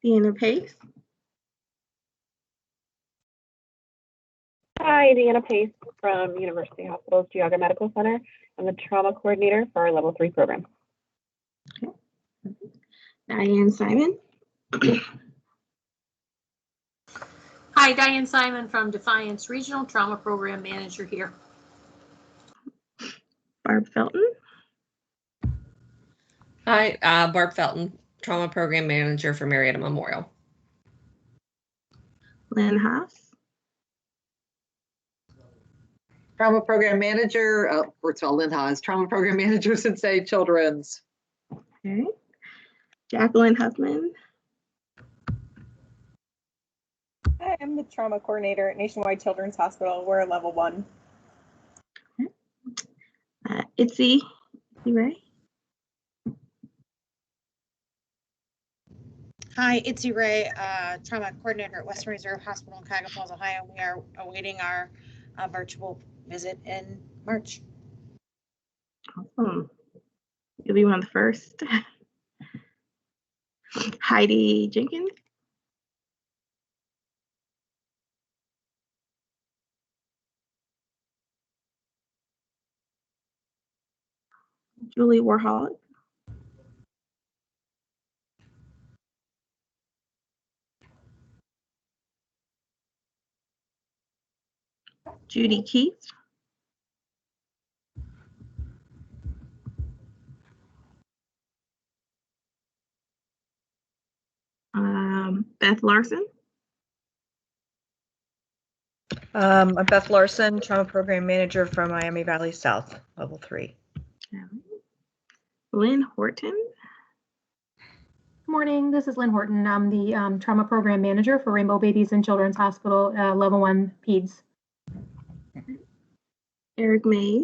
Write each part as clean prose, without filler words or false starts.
Deanna Pace. Hi, Deanna Pace from University Hospital's Geauga Medical Center. I'm the trauma coordinator for our level 3 program. Okay. Diane Simon. Hi, Diane Simon from Defiance Regional Trauma Program Manager here. Barb Felton. Hi, Barb Felton, Trauma Program Manager for Marietta Memorial. Lynn Haas. Trauma Program Manager, first of all, Lynn Haas, Trauma Program Manager, Cincinnati Children's. Okay. Jacqueline Huffman. Hi, I'm the trauma coordinator at Nationwide Children's Hospital. We're a level 1. Itzy Ray. Hi, Itzy Ray, trauma coordinator at Western Reserve Hospital in Cuyahoga Falls, Ohio. We are awaiting our virtual visit in March. Awesome. You'll be one of the first. Heidi Jenkins. Julie Warholic. Judy Keith. Beth Larson. I'm Beth Larson, Trauma Program Manager from Miami Valley South, level 3. Lynn Horton. Good morning, this is Lynn Horton. I'm the Trauma Program Manager for Rainbow Babies and Children's Hospital, level 1 PEDS. Eric Mays.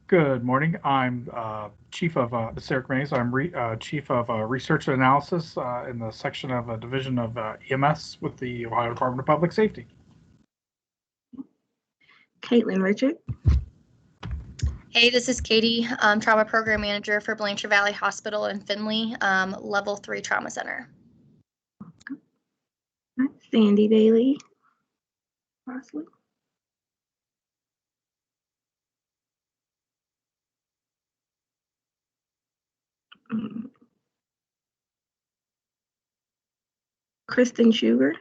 Good morning. I'm Chief of Eric Mays. I'm Chief of Research and Analysis in the section of Division of EMS with the Ohio Department of Public Safety. Caitlin Richard. Hey, this is Katie, Trauma Program Manager for Blanchard Valley Hospital in Findlay, level 3 Trauma Center. Sandy Daly. Crossley. Kristen Sugar.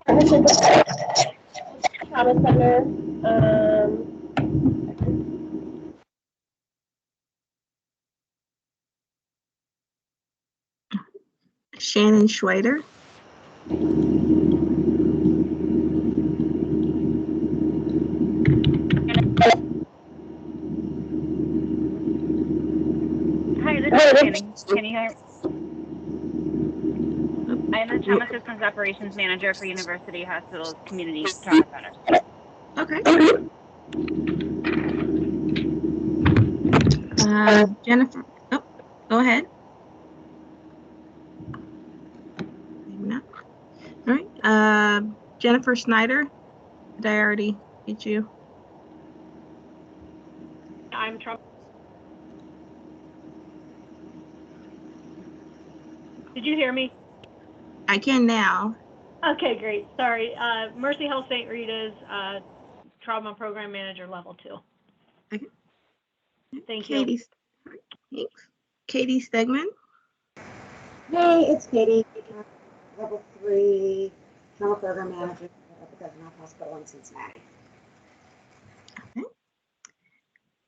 Trauma Center. Shannon Schwader. Hi, this is Shannon. Can you hear? I am the Trauma Systems Operations Manager for University Hospital's Community Trauma Center. Okay. Jennifer. Oh, go ahead. Maybe not. All right. Jennifer Snyder. Did I already get you? I'm Trauma. Did you hear me? I can now. Okay, great. Sorry. Mercy Health St. Rita's Trauma Program Manager, level 2. Okay. Thank you. Thanks. Katie Stegman. Hey, it's Katie, level 3 Trauma Program Manager at the Government Hospital in Cincinnati. Okay.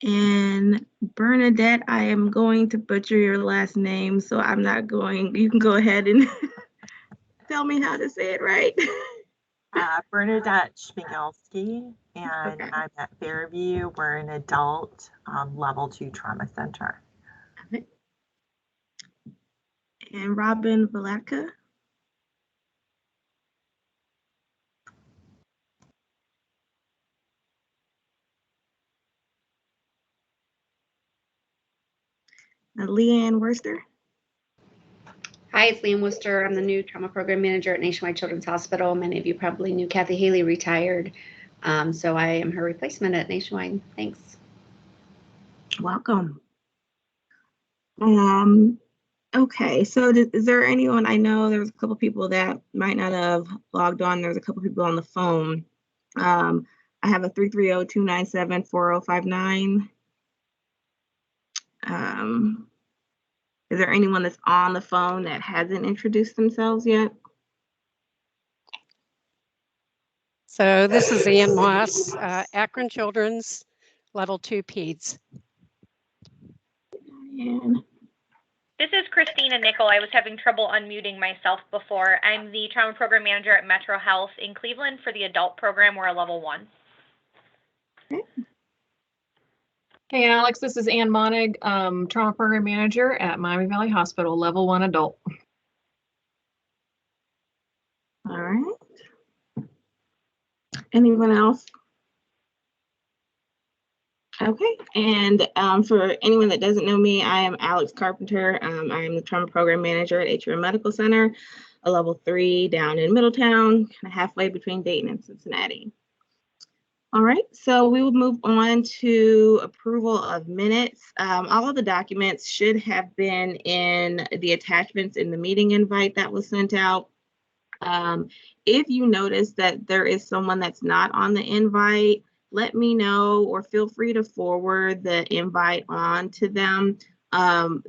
And Bernadette, I am going to butcher your last name, so I'm not going. You can go ahead and tell me how to say it right. Bernadette Schmigelski, and Okay. I'm at Fairview. We're an adult level 2 trauma center. Okay. And Robin Valatka. Leanne Worcester. Hi, it's Leanne Worcester. I'm the new Trauma Program Manager at Nationwide Children's Hospital. Many of you probably knew Kathy Haley retired, so I am her replacement at Nationwide. Thanks. Welcome. Okay, so is there anyone, I know there's a couple people that might not have logged on. There's a couple people on the phone. I have a 330-297-4059. Is there anyone that's on the phone that hasn't introduced themselves yet? So this is Ann Moss, Akron Children's Level 2 Peds. This is Christina Nickel. I was having trouble unmuting myself before. I'm the trauma program manager at Metro Health in Cleveland for the adult program. We're a level 1. Hey, Alex, this is Ann Monig, trauma program manager at Miami Valley Hospital, level 1 adult. All right. Anyone else? Okay, and for anyone that doesn't know me, I am Alex Carpenter. I am the trauma program manager at Atrium Medical Center, a level 3 down in Middletown, kind of halfway between Dayton and Cincinnati. All right, so we will move on to approval of minutes. All of the documents should have been in the attachments in the meeting invite that was sent out. If you notice that there is someone that's not on the invite, let me know, or feel free to forward the invite on to them.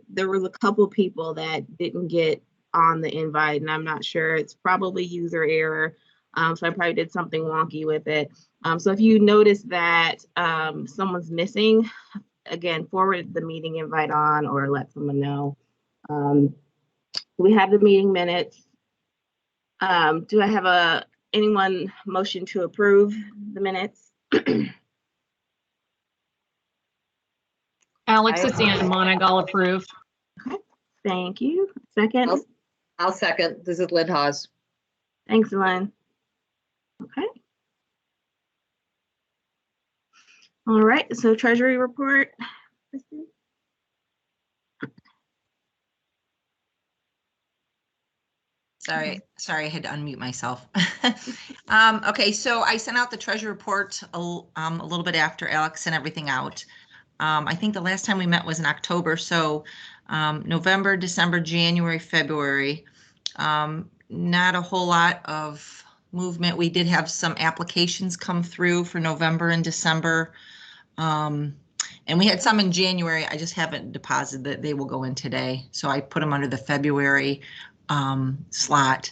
There was a couple people that didn't get on the invite, and I'm not sure. It's probably user error. So I probably did something wonky with it. So if you notice that someone's missing, again, forward the meeting invite on or let someone know. We have the meeting minutes. Do I have anyone motion to approve the minutes? Alex, it's Ann Monig, I'll approve. Okay, thank you. Second? I'll second. This is Lynn Haas. Thanks, Lynn. Okay. All right, so Treasury report. Sorry, I had to unmute myself. Okay, so I sent out the treasury report a little bit after Alex sent everything out. I think the last time we met was in October, so November, December, January, February. Not a whole lot of movement. We did have some applications come through for November and December. And we had some in January. I just haven't deposited that. They will go in today. So I put them under the February slot.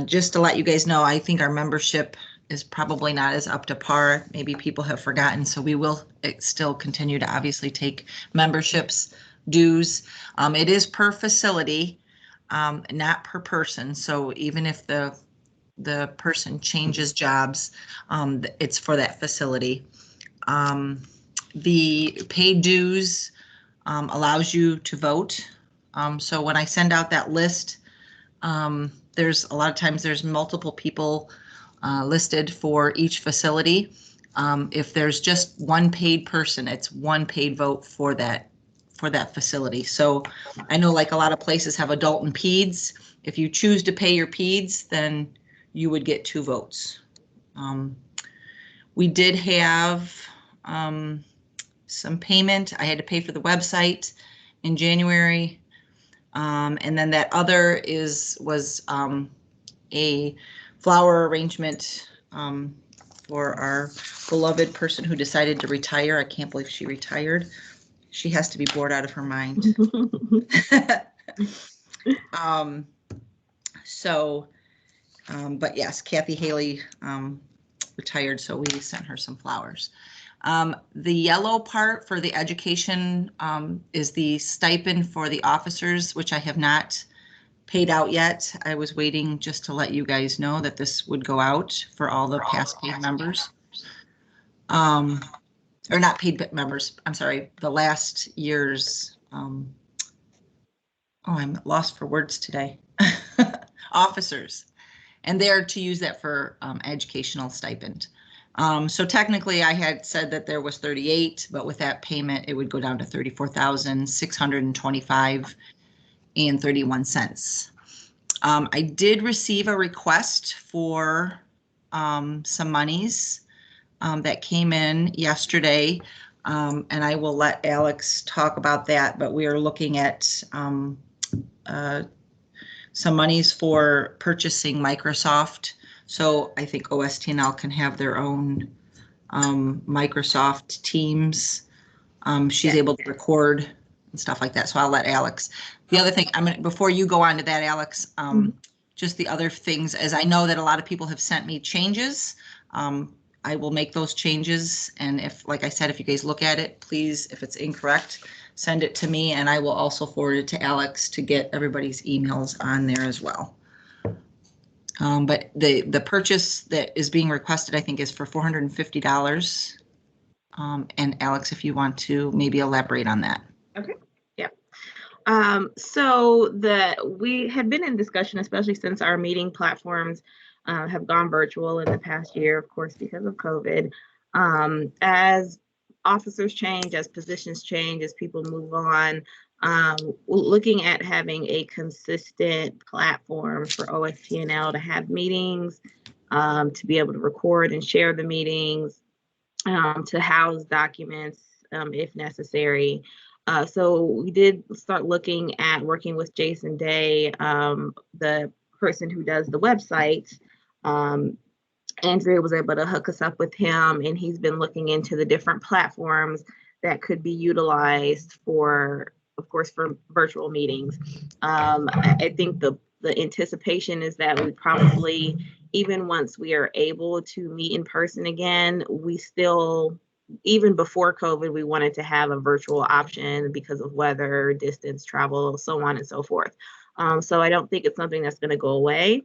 Just to let you guys know, I think our membership is probably not as up to par. Maybe people have forgotten. So we will still continue to obviously take memberships dues. It is per facility, not per person. So even if the person changes jobs, it's for that facility. The paid dues allows you to vote. So when I send out that list, there's a lot of times there's multiple people listed for each facility. If there's just one paid person, it's one paid vote for that facility. So I know like a lot of places have adult and peds. If you choose to pay your peds, then you would get 2 votes. We did have some payment. I had to pay for the website in January. And then that other was a flower arrangement for our beloved person who decided to retire. I can't believe she retired. She has to be bored out of her mind. But yes, Kathy Haley retired, so we sent her some flowers. The yellow part for the education is the stipend for the officers, which I have not paid out yet. I was waiting just to let you guys know that this would go out for all the past paid members. Or not paid members, I'm sorry, the last year's, I'm lost for words today, officers. And they're to use that for educational stipend. So technically I had said that there was 38, but with that payment, it would go down to 34,625 and 31 cents. I did receive a request for some monies that came in yesterday. And I will let Alex talk about that, but we are looking at some monies for purchasing Microsoft. So I think OSTNL can have their own Microsoft Teams. She's able to record and stuff like that. So I'll let Alex. The other thing, before you go on to that, Alex, just the other things, as I know that a lot of people have sent me changes. I will make those changes. And if, like I said, if you guys look at it, please, if it's incorrect, send it to me, and I will also forward it to Alex to get everybody's emails on there as well. But the purchase that is being requested, I think, is for $450. And Alex, if you want to maybe elaborate on that. Okay. Yeah. So we had been in discussion, especially since our meeting platforms have gone virtual in the past year, of course, because of COVID. As officers change, as positions change, as people move on, looking at having a consistent platform for OSTNL to have meetings, to be able to record and share the meetings, to house documents if necessary. So we did start looking at working with Jason Day, the person who does the website. Andrea was able to hook us up with him, and he's been looking into the different platforms that could be utilized for, of course, for virtual meetings. I think the anticipation is that we probably, even once we are able to meet in person again, we still, even before COVID, we wanted to have a virtual option because of weather, distance, travel, so on and so forth. So I don't think it's something that's going to go away.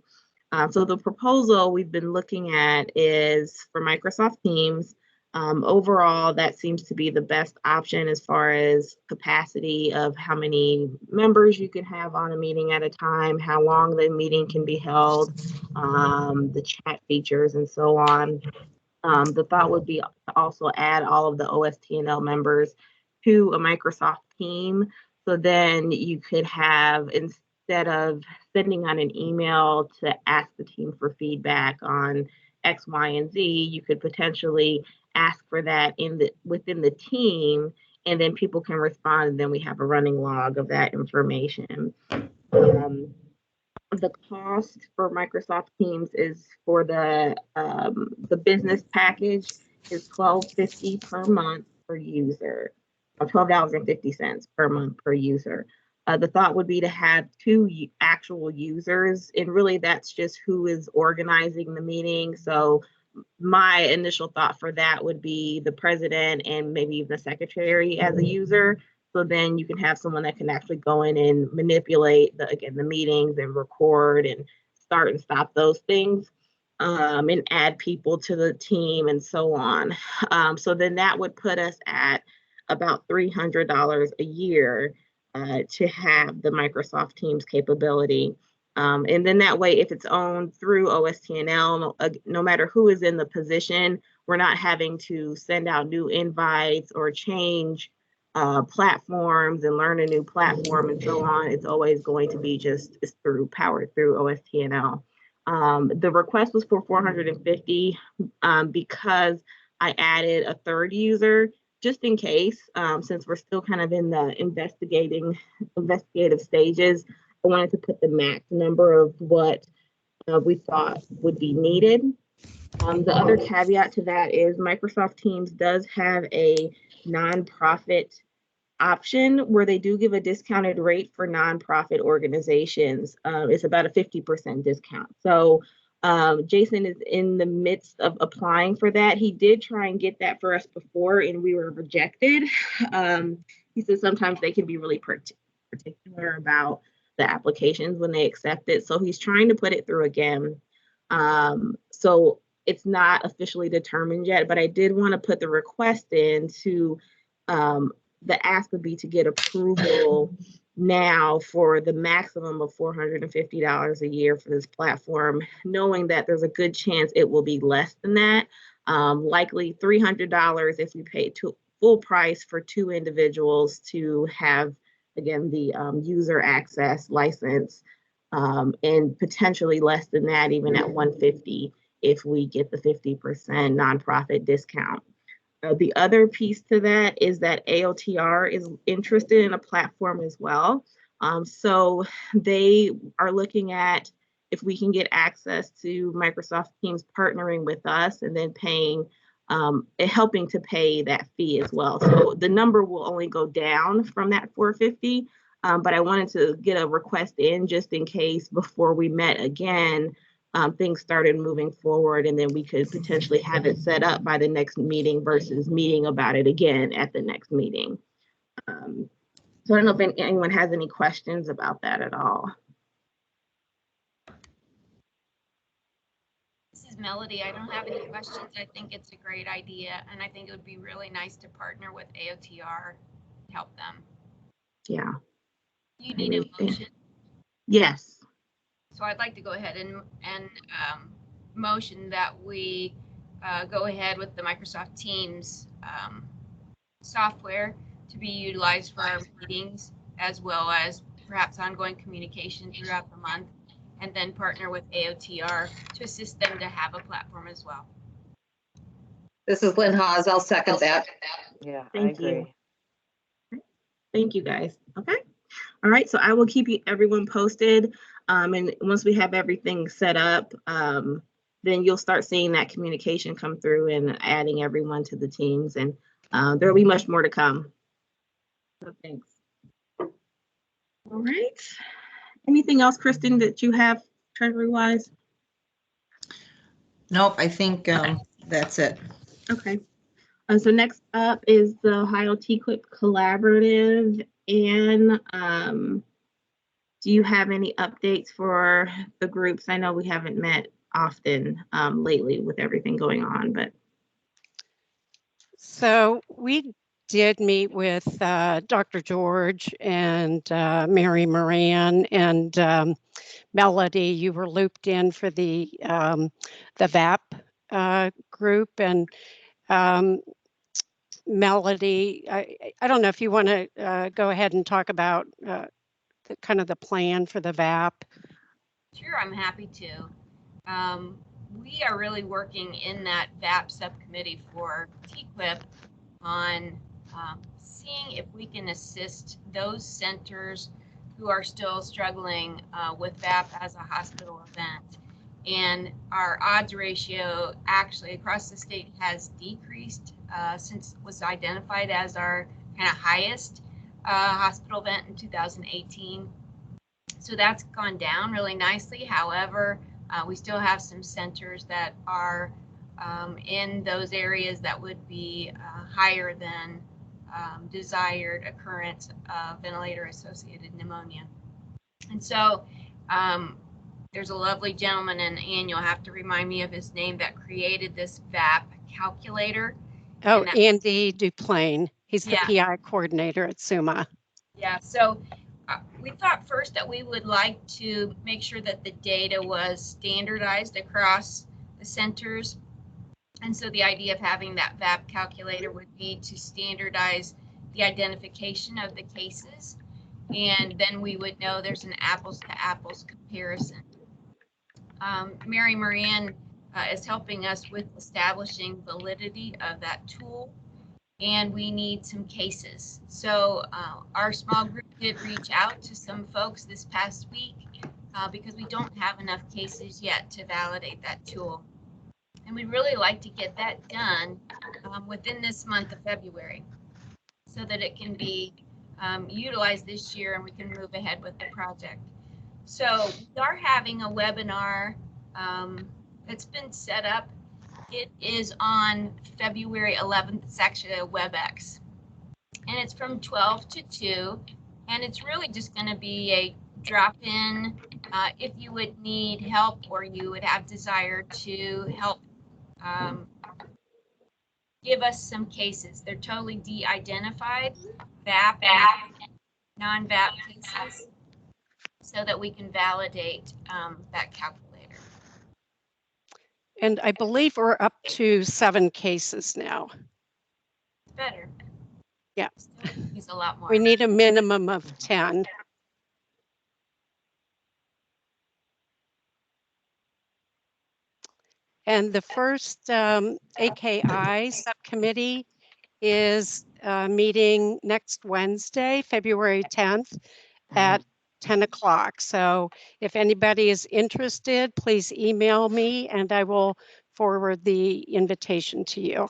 So the proposal we've been looking at is for Microsoft Teams. Overall, that seems to be the best option as far as capacity of how many members you can have on a meeting at a time, how long the meeting can be held, the chat features, and so on. The thought would be to also add all of the OSTNL members to a Microsoft team. So then you could have, instead of sending on an email to ask the team for feedback on X, Y, and Z, you could potentially ask for that within the team, and then people can respond, and then we have a running log of that information. The cost for Microsoft Teams is for the business package is $12.50 per month per user, or $12.50 per month per user. The thought would be to have two actual users, and really that's just who is organizing the meeting. So my initial thought for that would be the president and maybe the secretary as a user. So then you can have someone that can actually go in and manipulate the meetings and record and start and stop those things, and add people to the team and so on. So then that would put us at about $300 a year to have the Microsoft Teams capability. And then that way, if it's owned through OSTNL, no matter who is in the position, we're not having to send out new invites or change platforms and learn a new platform and so on. It's always going to be powered through OSTNL. The request was for $450 because I added a third user just in case, since we're still kind of in the investigative stages. I wanted to put the max number of what we thought would be needed. The other caveat to that is Microsoft Teams does have a nonprofit option where they do give a discounted rate for nonprofit organizations. It's about a 50% discount. So Jason is in the midst of applying for that. He did try and get that for us before, and we were rejected. He said sometimes they can be really particular about the applications when they accept it. So he's trying to put it through again. So it's not officially determined yet, but I did want to put the request in to, the ask would be to get approval now for the maximum of $450 a year for this platform, knowing that there's a good chance it will be less than that. Likely $300 if we pay full price for two individuals to have, again, the user access license, and potentially less than that, even at $150 if we get the 50% nonprofit discount. The other piece to that is that AOTR is interested in a platform as well. So they are looking at if we can get access to Microsoft Teams partnering with us and then paying, helping to pay that fee as well. So the number will only go down from that 450, but I wanted to get a request in just in case before we met again, things started moving forward, and then we could potentially have it set up by the next meeting versus meeting about it again at the next meeting. So I don't know if anyone has any questions about that at all. This is Melody. I don't have any questions. I think it's a great idea, and I think it would be really nice to partner with AOTR to help them. Yeah. You need a motion. Yes. So I'd like to go ahead and motion that we go ahead with the Microsoft Teams software to be utilized for our meetings, as well as perhaps ongoing communication throughout the month, and then partner with AOTR to assist them to have a platform as well. This is Lynn Haas. I'll second that. Yeah, Thank you. Thank you, guys. Okay. All right. So I will keep everyone posted. And once we have everything set up, then you'll start seeing that communication come through and adding everyone to the teams. And there'll be much more to come. So thanks. All right. Anything else, Kristen, that you have treasury-wise? Nope, I think that's it. Okay. So next up is the Ohio TQIP Collaborative. And do you have any updates for the groups? I know we haven't met often lately with everything going on, but. So we did meet with Dr. George and Mary Moran and Melody. You were looped in for the VAP group, and Melody, I don't know if you want to go ahead and talk about kind of the plan for the VAP. Sure, I'm happy to. We are really working in that VAP subcommittee for TQIP on seeing if we can assist those centers who are still struggling with VAP as a hospital event. And our odds ratio actually across the state has decreased since it was identified as our kind of highest hospital event in 2018. So that's gone down really nicely. However, we still have some centers that are in those areas that would be higher than desired occurrence of ventilator-associated pneumonia. And so there's a lovely gentleman, and Ann, you'll have to remind me of his name, that created this VAP calculator. Oh, Andy Duplain. He's the PI coordinator at SUMA. Yeah, so we thought first that we would like to make sure that the data was standardized across the centers. And so the idea of having that VAP calculator would be to standardize the identification of the cases, and then we would know there's an apples to apples comparison. Mary Moran is helping us with establishing validity of that tool, and we need some cases. So our small group did reach out to some folks this past week because we don't have enough cases yet to validate that tool. And we'd really like to get that done within this month of February so that it can be utilized this year and we can move ahead with the project. So we are having a webinar that's been set up. It is on February 11th. It's actually a WebEx, and it's from 12 to 2, and it's really just going to be a drop-in if you would need help or you would have desire to help give us some cases. They're totally de-identified, VAP and non-VAP cases, so that we can validate that calculator. And I believe we're up to 7 cases now. It's better. Yeah. It's a lot more. We need a minimum of 10. And the first AKI subcommittee is meeting next Wednesday, February 10th at 10 o'clock. So if anybody is interested, please email me and I will forward the invitation to you.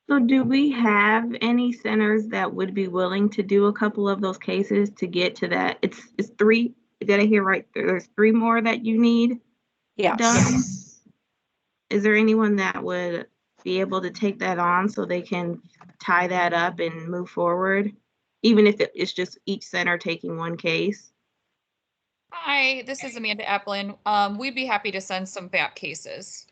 So do we have any centers that would be willing to do a couple of those cases to get to that? It's three, did I hear right? There's three more that you need Yes. done? Is there anyone that would be able to take that on so they can tie that up and move forward? Even if it's just each center taking one case? Hi, this is Amanda Eplin. We'd be happy to send some back cases.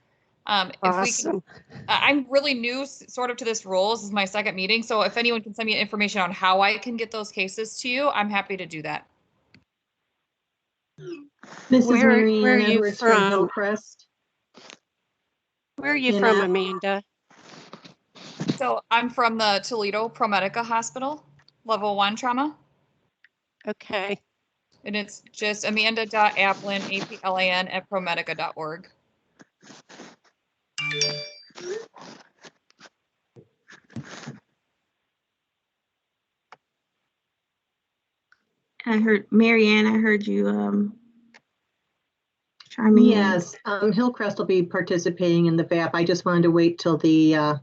If we Awesome. can, I'm really new sort of to this role. This is my second meeting. So if anyone can send me information on how I can get those cases to you, I'm happy to do that. This is Mary Where are Ann you Edwards from from? Hillcrest. Where are you In from, App- Amanda? So I'm from the Toledo ProMedica Hospital, level 1 trauma. Okay. And it's just amanda.aplin, A-P-L-A-N, at promedica.org. I heard, Mary Ann, I heard you chime in. Yes, Hillcrest will be participating in the VAP. I just wanted to wait till the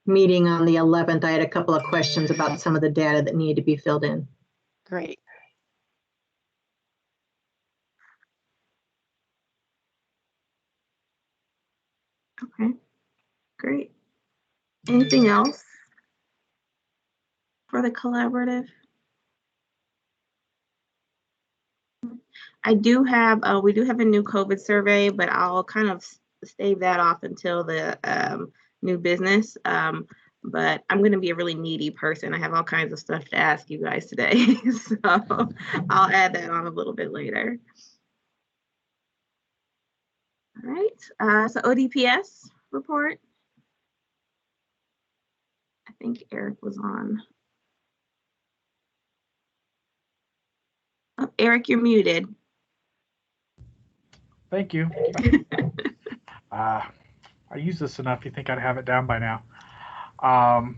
meeting on the 11th. I had a couple of questions about some of the data that needed to be filled in. Great. Okay, great. Anything else for the collaborative? I do have, we do have a new COVID survey, but I'll kind of stave that off until the new business. But I'm going to be a really needy person. I have all kinds of stuff to ask you guys today. So I'll add that on a little bit later. All right, so ODPS report. I think Eric was on. Oh, Eric, you're muted. Thank you. I use this enough. You think I'd have it down by now. I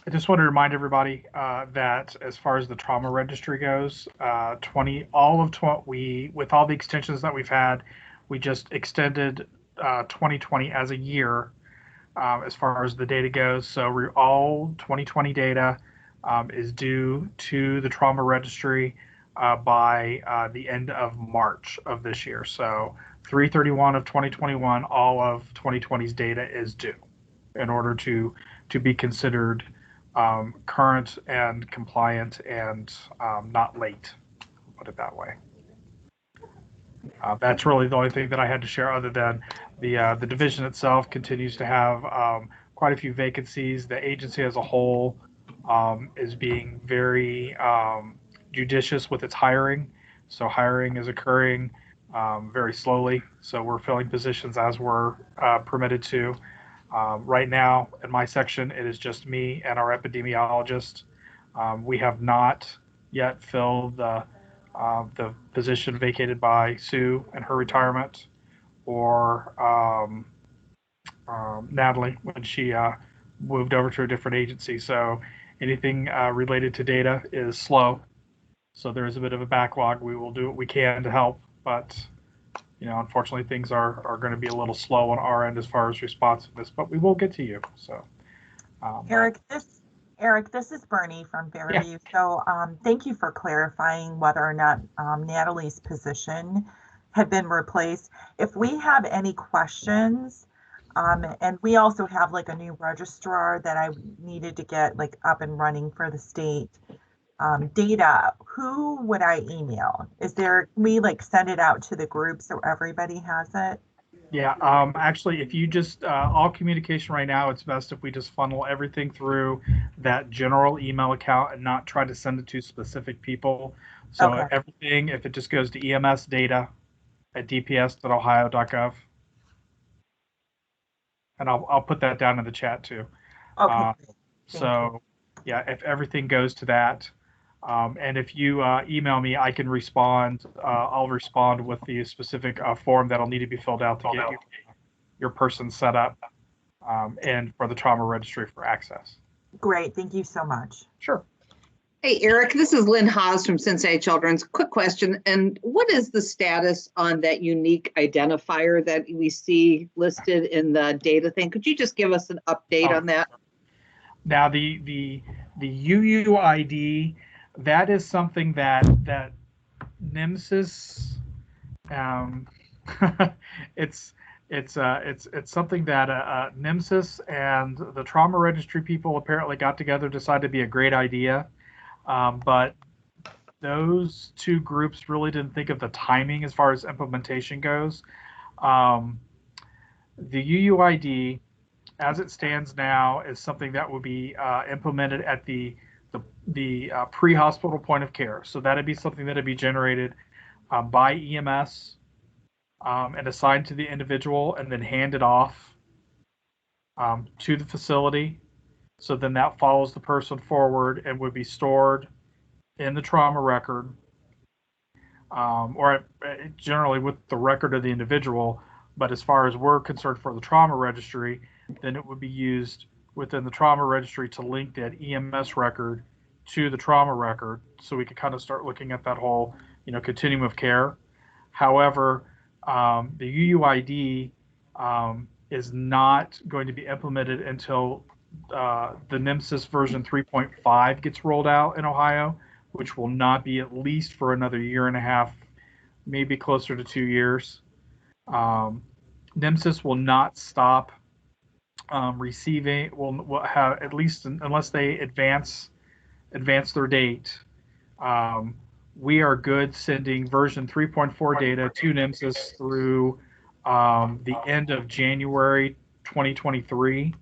just want to remind everybody that as far as the trauma registry goes, with all the extensions that we've had, we just extended 2020 as a year as far as the data goes. So all 2020 data is due to the trauma registry by the end of March of this year. So 3/31 of 2021, all of 2020's data is due in order to be considered current and compliant and not late, put it that way. That's really the only thing that I had to share, other than the division itself continues to have quite a few vacancies. The agency as a whole is being very judicious with its hiring. So hiring is occurring very slowly. So we're filling positions as we're permitted to. Right now, in my section, it is just me and our epidemiologist. We have not yet filled the position vacated by Sue and her retirement, or Natalie when she moved over to a different agency. So anything related to data is slow. So there is a bit of a backlog. We will do what we can to help, but unfortunately, things are going to be a little slow on our end as far as responsiveness, but we will get to you. So, Eric, this is Bernie from Fairview. Yeah. So thank you for clarifying whether or not Natalie's position had been replaced. If we have any questions, and we also have like a new registrar that I needed to get like up and running for the state. Data, who would I email? Can we like send it out to the group so everybody has it? Yeah, actually, if you just, all communication right now, it's best if we just funnel everything through that general email account and not try to send it to specific people. So okay. Everything, if it just goes to EMS data at dps.ohio.gov. And I'll put that down in the chat too. Okay. So yeah, if everything goes to that, And if you email me, I can respond. I'll respond with the specific form that'll need to be filled out to get your person set up and for the trauma registry for access. Great, thank you so much. Sure. Hey, Eric, this is Lynn Haas from Cincinnati Children's. Quick question, and what is the status on that unique identifier that we see listed in the data thing? Could you just give us an update on that? Now, the UUID, that is something that NMSIS, it's something that NMSIS and the trauma registry people apparently got together, decided to be a great idea. But those two groups really didn't think of the timing as far as implementation goes. The UUID, as it stands now, is something that will be implemented at the pre-hospital point of care. So that'd be something that'd be generated by EMS and assigned to the individual and then handed off to the facility. So then that follows the person forward and would be stored in the trauma record, or generally with the record of the individual. But as far as we're concerned for the trauma registry, then it would be used within the trauma registry to link that EMS record to the trauma record, so we could kind of start looking at that whole, continuum of care. However, the UUID is not going to be implemented until the NMSIS version 3.5 gets rolled out in Ohio, which will not be at least for another year and a half, maybe closer to 2 years. NMSIS will not stop receiving, will have, at least unless they advance their date. We are good sending version 3.4 data to NMSIS through the end of January 2023.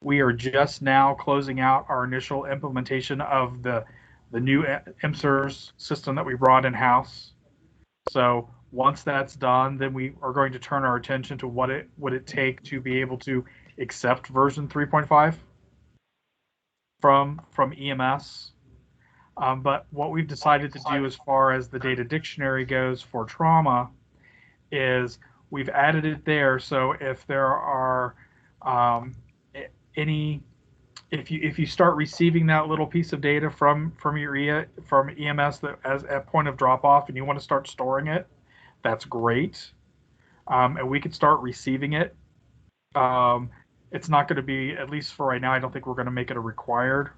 We are just now closing out our initial implementation of the new MSIRS system that we brought in-house. So once that's done, then we are going to turn our attention to what it would take to be able to accept version 3.5 from EMS. But what we've decided to do as far as the data dictionary goes for trauma is we've added it there. So if there are if you start receiving that little piece of data from EMS that as at point of drop off and you want to start storing it, that's great. And we could start receiving it. It's not going to be, at least for right now, I don't think we're going to make it a required.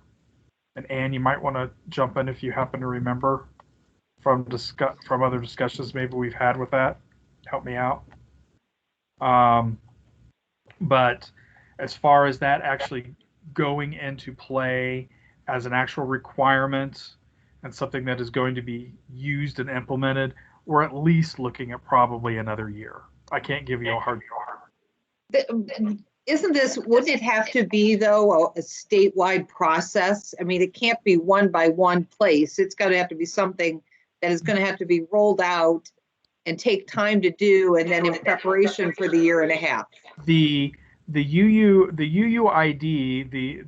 And Anne, you might want to jump in if you happen to remember from other discussions maybe we've had with that. Help me out. But as far as that actually going into play as an actual requirement and something that is going to be used and implemented, we're at least looking at probably another year. I can't give you a hard Wouldn't it have to be, though, a statewide process? I mean, it can't be one by one place. It's going to have to be something that is going to have to be rolled out and take time to do, and then in preparation for the year and a half. The UUID,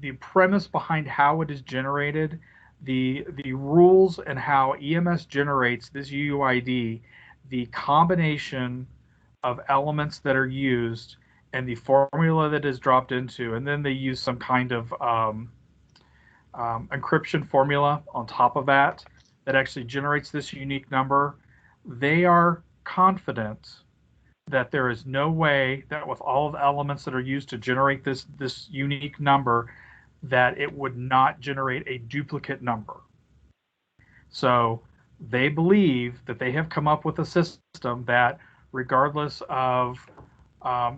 the premise behind how it is generated, the rules and how EMS generates this UUID, the combination of elements that are used and the formula that is dropped into, and then they use some kind of encryption formula on top of that actually generates this unique number. They are confident that there is no way that with all of the elements that are used to generate this unique number, that it would not generate a duplicate number. So they believe that they have come up with a system that, regardless of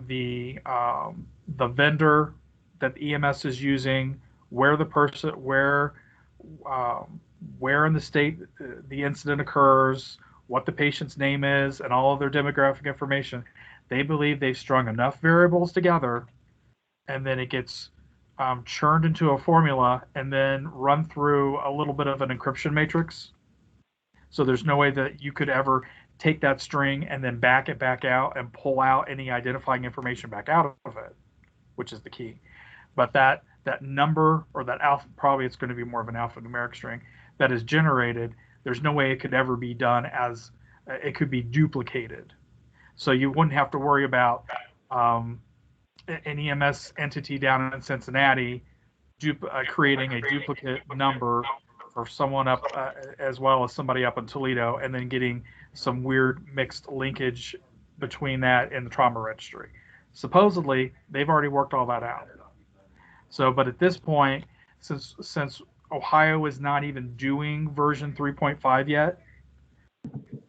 the vendor that EMS is using, where the person, where in the state the incident occurs, what the patient's name is, and all of their demographic information, they believe they've strung enough variables together, and then it gets churned into a formula and then run through a little bit of an encryption matrix. So there's no way that you could ever take that string and then back it back out and pull out any identifying information back out of it, which is the key. But that number, or that alpha, probably it's going to be more of an alphanumeric string. that is generated, there's no way it could ever be done as it could be duplicated. So you wouldn't have to worry about an EMS entity down in Cincinnati creating a duplicate number for someone up as well as somebody up in Toledo, and then getting some weird mixed linkage between that and the trauma registry. Supposedly, they've already worked all that out. So, but at this point, since Ohio is not even doing version 3.5 yet,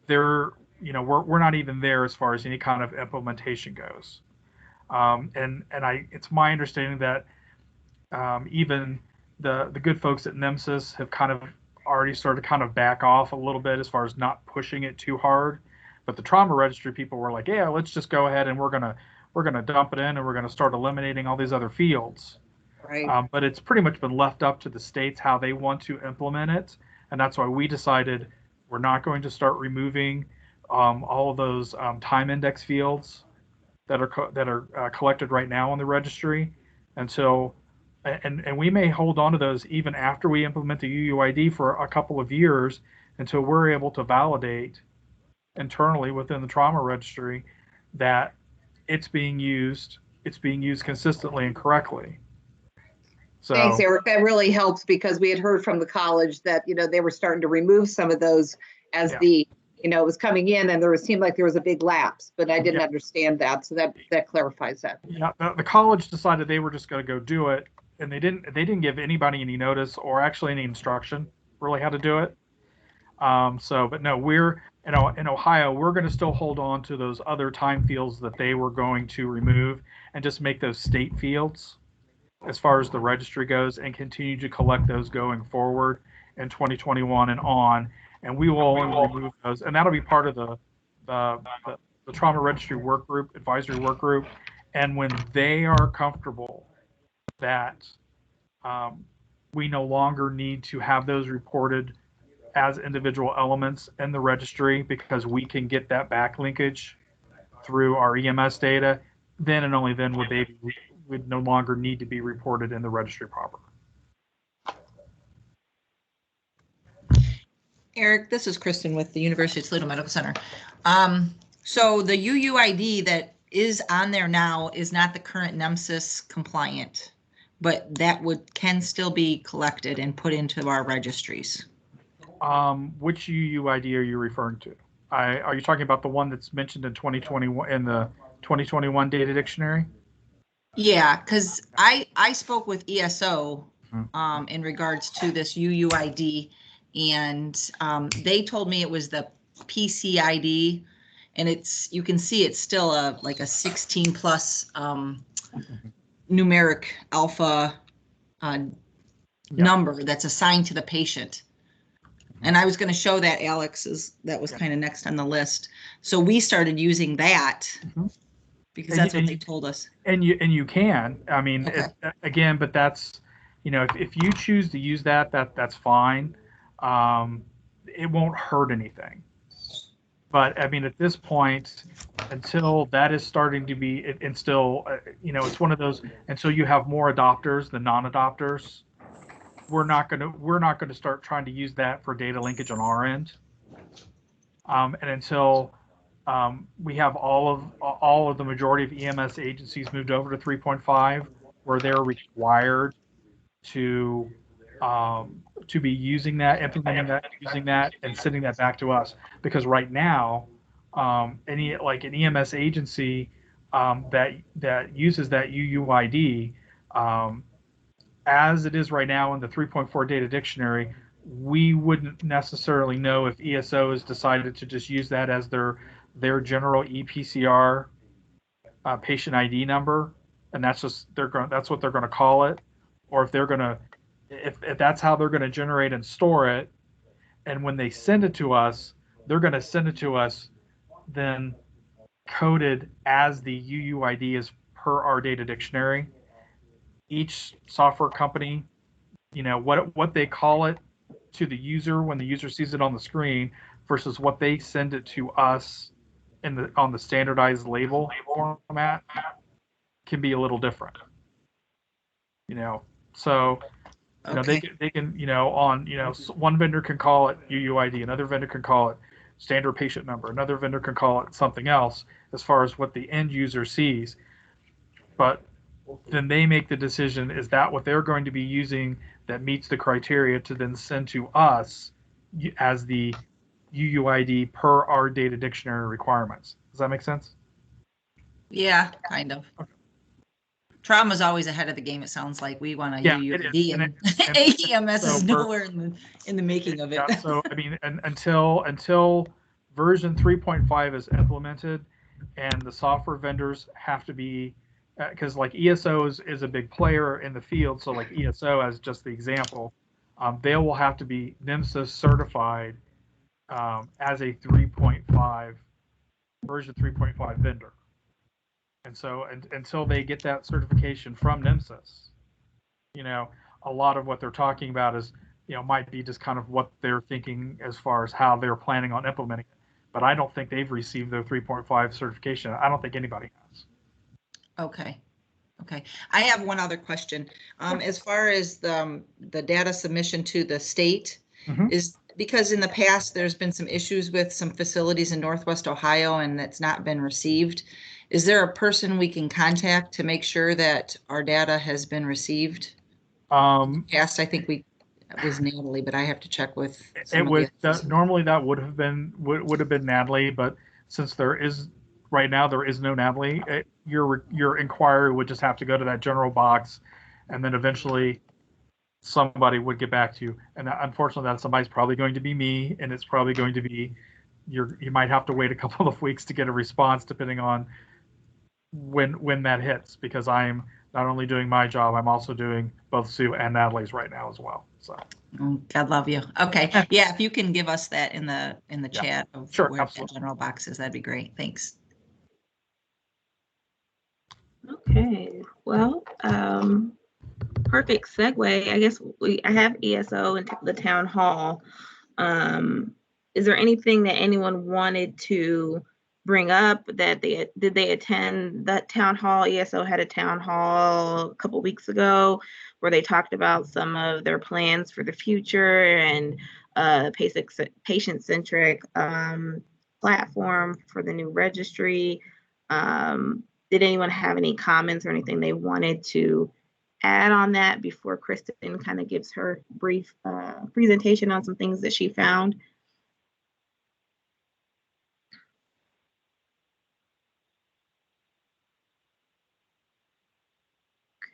we're not even there as far as any kind of implementation goes. It's my understanding that even the good folks at NEMSIS have kind of already started to kind of back off a little bit as far as not pushing it too hard. But the trauma registry people were like, yeah, let's just go ahead and we're gonna dump it in, and we're gonna start eliminating all these other fields. Right. But it's pretty much been left up to the states how they want to implement it, and that's why we decided we're not going to start removing all of those time index fields that are collected right now on the registry until, and we may hold on to those even after we implement the UUID for a couple of years until we're able to validate internally within the trauma registry that it's being used consistently and correctly. So, thanks, Eric. That really helps, because we had heard from the college that, they were starting to remove some of those as it was coming in, and seemed like there was a big lapse, but I didn't understand that. So that clarifies that. Yeah, the college decided they were just going to go do it, and they didn't give anybody any notice or actually any instruction really how to do it. But no, we're in Ohio, we're going to still hold on to those other time fields that they were going to remove and just make those state fields as far as the registry goes, and continue to collect those going forward in 2021 and on. And we will only remove those, and that'll be part of the trauma registry work group, advisory work group. And when they are comfortable that we no longer need to have those reported as individual elements in the registry, because we can get that back linkage through our EMS data, then and only then would no longer need to be reported in the registry proper. Eric, this is Kristen with the University of Toledo Medical Center. So the UUID that is on there now is not the current NEMSIS compliant, but that can still be collected and put into our registries. Which UUID are you referring to? Are you talking about the one that's mentioned in 2021 in the 2021 data dictionary? Yeah, because I spoke with ESO in regards to this UUID, and they told me it was the PCID, and you can see it's still like a 16 plus numeric alpha number that's assigned to the patient. And I was going to show that, Alex, that was kind of next on the list. So we started using that because that's what they told us. And you can. I mean, again, but that's, if you choose to use that's fine. It won't hurt anything. But I mean, at this point, until that is starting to be, and still, it's one of those, until you have more adopters than non-adopters, we're not going to start trying to use that for data linkage on our end. And until we have all of the majority of EMS agencies moved over to 3.5, where they're required to be using that, implementing that, using that, and sending that back to us. Because right now, an EMS agency that uses that UUID, as it is right now in the 3.4 data dictionary, we wouldn't necessarily know if ESO has decided to just use that as their general ePCR patient ID number, and that's what they're going to call it, or if that's how they're going to generate and store it. And when they send it to us, they're going to send it to us then coded as the UUID is per our data dictionary. Each software company, what they call it to the user when the user sees it on the screen versus what they send it to us on the standardized label format can be a little different. So You know, they can, you know, on, you know, one vendor can call it UUID, another vendor can call it standard patient number, another vendor can call it something else as far as what the end user sees. But then they make the decision, is that what they're going to be using that meets the criteria to then send to us as the UUID per our data dictionary requirements. Does that make sense? Yeah, kind of. Trauma's always ahead of the game, it sounds like. We want a UUID, and AEMS is nowhere in the making of it. Yeah, so, I mean, until version 3.5 is implemented and the software vendors have to be, because like ESO is a big player in the field, so like ESO as just the example, they will have to be NMSIS certified as a 3.5 version 3.5 vendor. And so until they get that certification from NMSIS, you know, a lot of what they're talking about is, you know, might be just kind of what they're thinking as far as how they're planning on implementing it. But I don't think they've received their 3.5 certification. I don't think anybody has. Okay. Okay. I have one other question. As far as the data submission to the state, is because in the past there's been some issues with some facilities in Northwest Ohio and that's not been received. Is there a person we can contact to make sure that our data has been received? Past, I think it was Natalie, but I have to check with. It would normally that would have been Natalie, but since right now there is no Natalie, your inquiry would just have to go to that general box, and then eventually somebody would get back to you. And unfortunately, that somebody's probably going to be me, and it's probably going to be you might have to wait a couple of weeks to get a response, depending on when that hits, because I'm not only doing my job, I'm also doing both Sue and Natalie's right now as well. So God love you. Okay. Yeah, if you can give us that in the chat of sure, where the general box is, that'd be great. Thanks. Okay, well, perfect segue. I guess I have ESO and the town hall. Is there anything that anyone wanted to bring up that did they attend that town hall? ESO had a town hall a couple weeks ago where they talked about some of their plans for the future and patient-centric platform for the new registry. Did anyone have any comments or anything they wanted to add on that before Kristen kind of gives her brief presentation on some things that she found?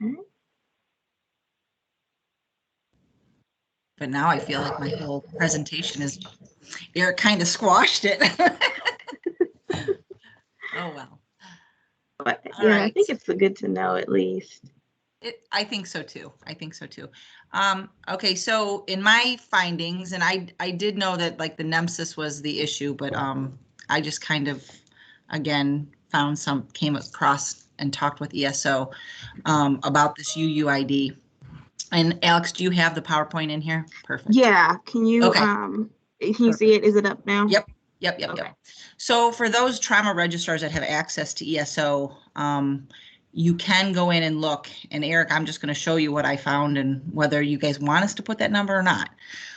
Okay. But now I feel like my whole presentation is, Eric kind of squashed it. Oh, well. But yeah, right. I think it's good to know at least. I think so too. I think so too. Okay, so in my findings, and I did know that like the NMSIS was the issue, but I just kind of, again, came across and talked with ESO about this UUID. And Alex, do you have the PowerPoint in here? Perfect. Yeah. Can you see it? Is it up now? Yep. Yep. So for those trauma registrars that have access to ESO, you can go in and look. And Eric, I'm just going to show you what I found and whether you guys want us to put that number or not.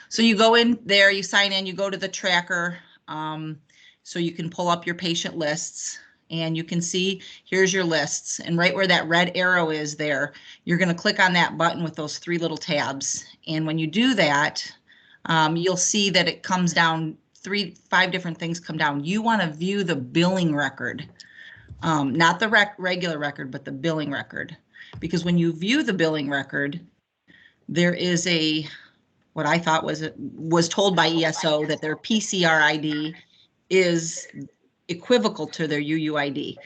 So you go in there, you sign in, you go to the tracker, so you can pull up your patient lists. And you can see, here's your lists. And right where that red arrow is there, you're going to click on that button with those 3 little tabs. And when you do that, you'll see that it comes down, 5 different things come down. You want to view the billing record, not the regular record, but the billing record. Because when you view the billing record, there is what I thought was told by ESO that their PCR ID is equivocal to their UUID.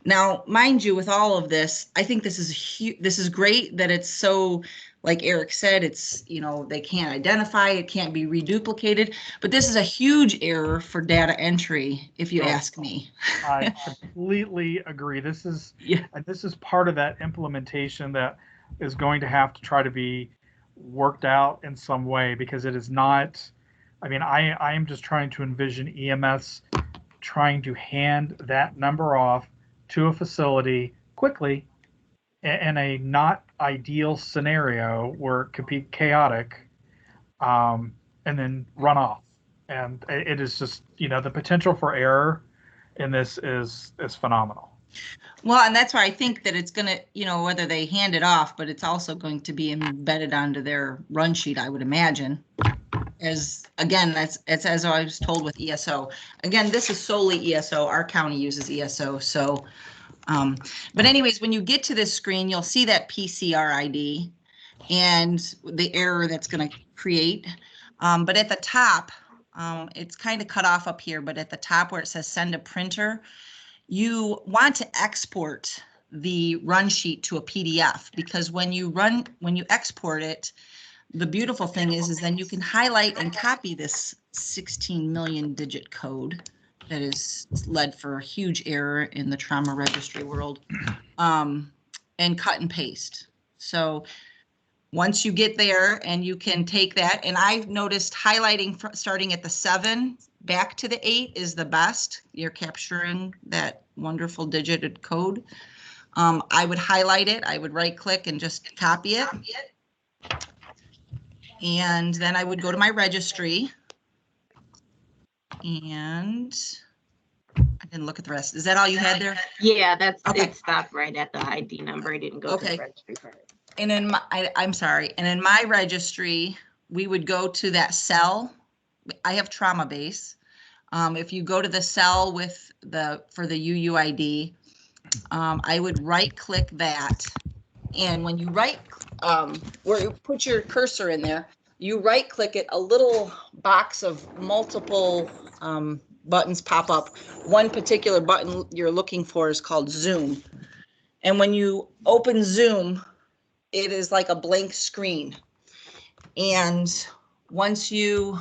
Now, mind you, with all of this, I think this is great that it's so, like Eric said, it's, you know, they can't identify, it can't be reduplicated, but this is a huge error for data entry, if you ask me. I completely agree. This is part of that implementation that is going to have to try to be worked out in some way, because it is not, I mean, I am just trying to envision EMS trying to hand that number off to a facility quickly in a not ideal scenario where it could be chaotic, and then run off. And it is just, the potential for error in this is phenomenal. Well, and that's why I think that it's going to, whether they hand it off, but it's also going to be embedded onto their run sheet, I would imagine. Again, it's as I was told with ESO. Again, this is solely ESO. Our county uses ESO. So, but anyways, when you get to this screen, you'll see that PCR ID and the error that's going to create. But at the top, it's kind of cut off up here, but at the top where it says send a printer, you want to export the run sheet to a PDF, because when you export it, the beautiful thing is then you can highlight and copy this 16 million digit code that is led for a huge error in the trauma registry world, and cut and paste. So once you get there and you can take that, and I've noticed highlighting starting at the 7 back to the 8 is the best. You're capturing that wonderful digited code. I would highlight it. I would right click and just copy it. And then I would go to my registry. And I didn't look at the rest. Is that all you had there? Yeah, that's okay. It stopped right at the ID number. It didn't go to the registry part. And in I'm sorry. And in my registry, we would go to that cell. I have trauma base. If you go to the cell with for the UUID, I would right click that. And when you where you put your cursor in there, you right click it, a little box of multiple buttons pop up. One particular button you're looking for is called Zoom. And when you open Zoom, it is like a blank screen. And once you,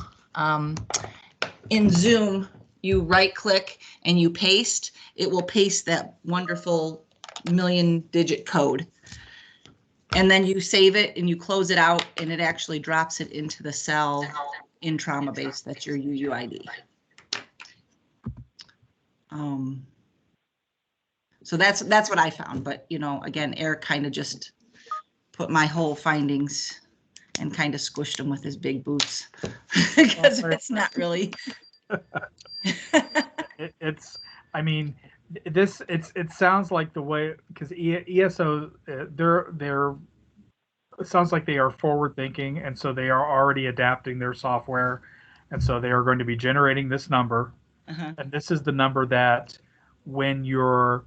in Zoom, you right click and you paste, it will paste that wonderful million digit code. And then you save it and you close it out and it actually drops it into the cell in trauma base. That's your UUID. So that's what I found. But, again, Eric kind of just put my whole findings and kind of squished them with his big boots because it's not really. It sounds like the way, because ESO, it sounds like they are forward thinking, and so they are already adapting their software, and so they are going to be generating this number, and this is the number that when their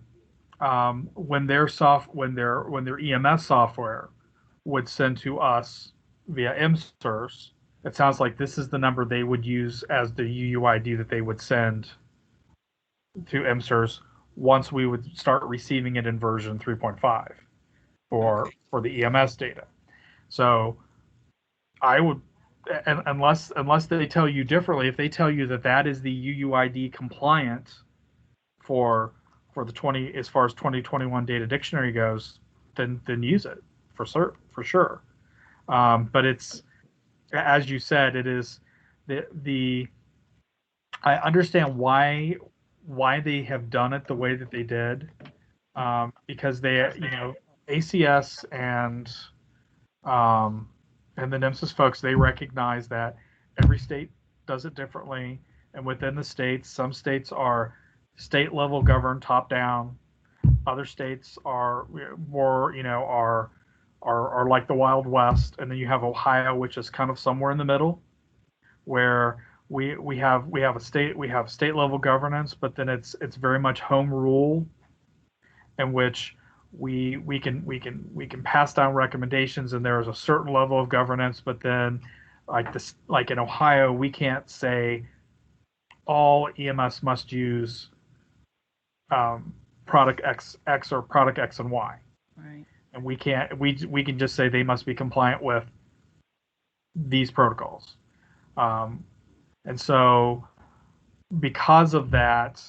EMS software would send to us via MSERS, it sounds like this is the number they would use as the UUID that they would send to MSERS once we would start receiving it in version 3.5 for the EMS data. So I would, unless they tell you differently, if they tell you that is the UUID compliant for the as far as 2021 data dictionary goes, then use it for sure. But it's, as you said, it is I understand why they have done it the way that they did, because they, ACS and the NEMSIS folks, they recognize that every state does it differently, and within the states, some states are state level governed top down, other states are more, are like the Wild West, and then you have Ohio, which is kind of somewhere in the middle, where we have state level governance, but then it's very much home rule, in which we can pass down recommendations, and there is a certain level of governance, but then like in Ohio, we can't say all EMS must use product X or product X and Y. Right. And we can just say they must be compliant with these protocols. And so because of that,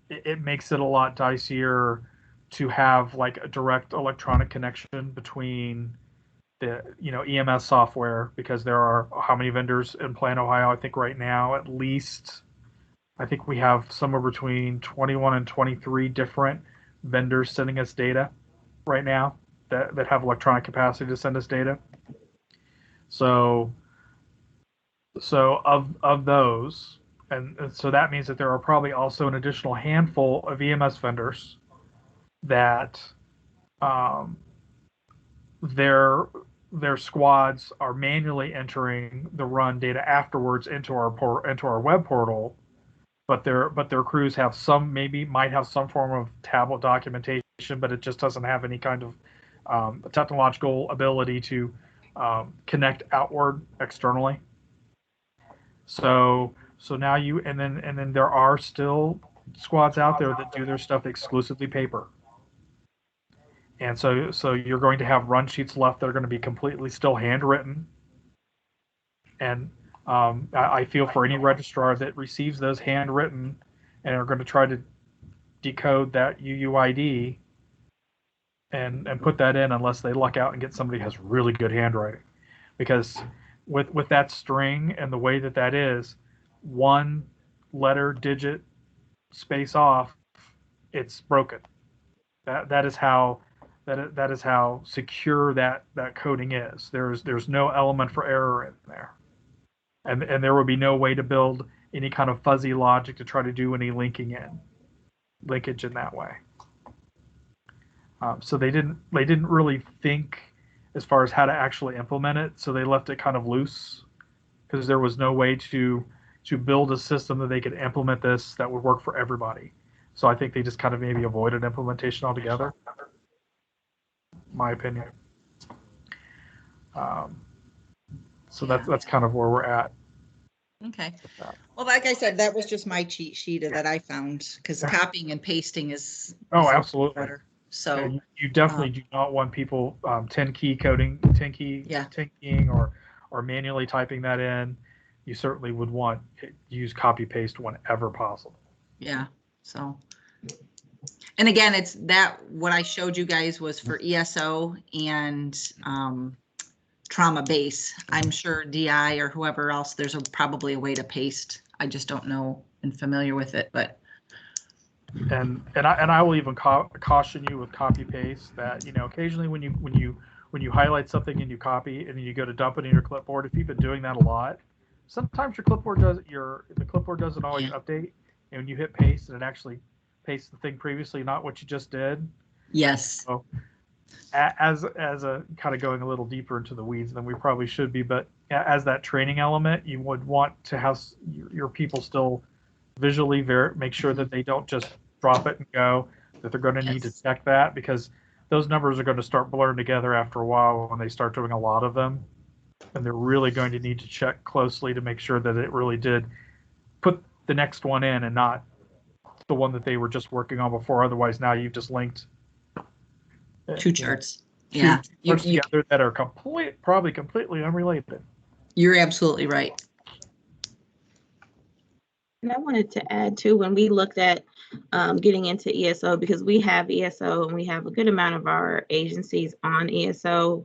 it makes it a lot dicier to have like a direct electronic connection between the EMS software, because there are how many vendors in Plant, Ohio? I think right now at least, I think we have somewhere between 21 and 23 different vendors sending us data. right now that have electronic capacity to send us data. So of those, and so that means that there are probably also an additional handful of EMS vendors that their squads are manually entering the run data afterwards into our web portal, but their crews have might have some form of tablet documentation, but it just doesn't have any kind of technological ability to connect outward externally. So now and then there are still squads out there that do their stuff exclusively paper. And so you're going to have run sheets left that are going to be completely still handwritten. And I feel for any registrar that receives those handwritten and are going to try to decode that UUID and put that in unless they luck out and get somebody who has really good handwriting. Because with that string and the way that is, one letter, digit, space off, it's broken. That is how secure that coding is. There's no element for error in there, and there would be no way to build any kind of fuzzy logic to try to do any linkage in that way. So they didn't really think as far as how to actually implement it. So they left it kind of loose because there was no way to build a system that they could implement this that would work for everybody. So I think they just kind of maybe avoided implementation altogether. My opinion. So that's kind of where we're at. Okay. Well, like I said, that was just my cheat sheet that I found, because copying and pasting is absolutely better. So you definitely do not want people 10 keying or manually typing that in. You certainly would want to use copy paste whenever possible. Yeah. So, and again, it's that what I showed you guys was for ESO and trauma base. I'm sure DI or whoever else, there's probably a way to paste. I just don't know and familiar with it, but. And I will even caution you with copy paste that, occasionally when you highlight something and you copy and then you go to dump it in your clipboard, if you've been doing that a lot, sometimes the clipboard doesn't always update, and when you hit paste and it actually pastes the thing previously, not what you just did. Yes. So as a kind of going a little deeper into the weeds than we probably should be, but as that training element, you would want to have your people still visually make sure that they don't just drop it and go, that they're going to need to check that, because those numbers are going to start blurring together after a while when they start doing a lot of them, and they're really going to need to check closely to make sure that it really did put the next one in and not the one that they were just working on before. Otherwise, now you've just linked two charts. Yeah, charts together that are probably completely unrelated. You're absolutely right. And I wanted to add too, when we looked at getting into ESO, because we have ESO and we have a good amount of our agencies on ESO,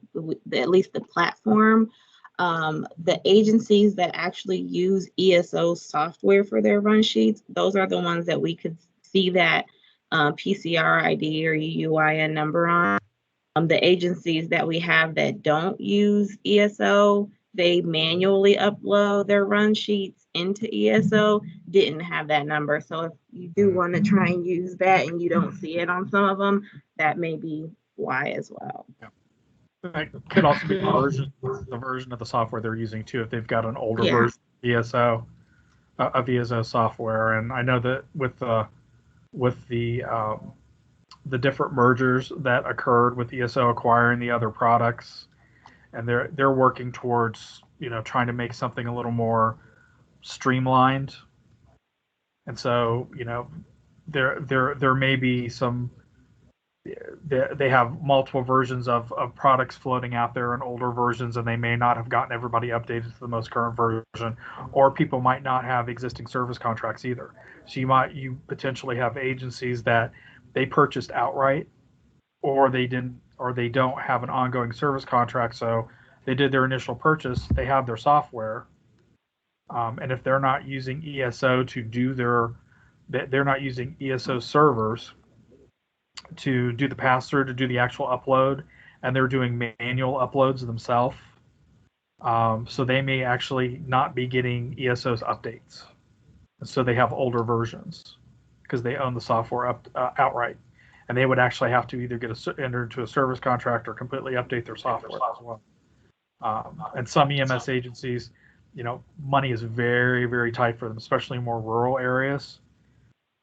at least the platform, the agencies that actually use ESO software for their run sheets, those are the ones that we could see that PCR ID or UUIN number on. The agencies that we have that don't use ESO, they manually upload their run sheets into ESO, didn't have that number. So if you do want to try and use that and you don't see it on some of them, that may be why as well. Yeah. It could also be the version of the software they're using too, if they've got an older version of ESO software. And I know that with the different mergers that occurred with ESO acquiring the other products, and they're working towards trying to make something a little more streamlined. And so there may be some, they have multiple versions of products floating out there and older versions, and they may not have gotten everybody updated to the most current version, or people might not have existing service contracts either. So you potentially have agencies that they purchased outright, or they don't have an ongoing service contract. So they did their initial purchase, they have their software, and if they're not using ESO to do they're not using ESO servers to do the pass-through, to do the actual upload, and they're doing manual uploads themselves. So they may actually not be getting ESO's updates. So they have older versions because they own the software outright. And they would actually have to either enter into a service contract or completely update their software as well. And some EMS agencies, money is very, very tight for them, especially in more rural areas.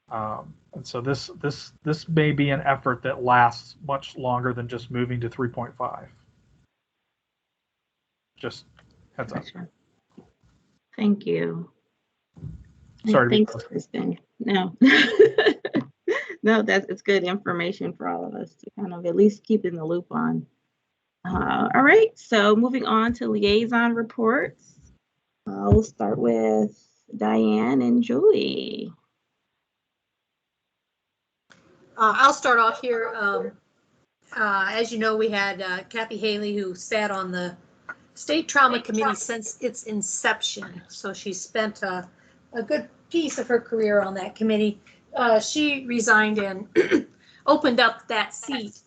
And so this may be an effort that lasts much longer than just moving to 3.5. Just heads up. Thank you. Sorry. Thanks, Kristen. No. No, it's good information for all of us to kind of at least keep in the loop on. All right, so moving on to liaison reports. We'll start with Diane and Julie. I'll start off here. As you know, we had Kathy Haley, who sat on the State Trauma Committee since its inception. So she spent a good piece of her career on that committee. She resigned and opened up that seat.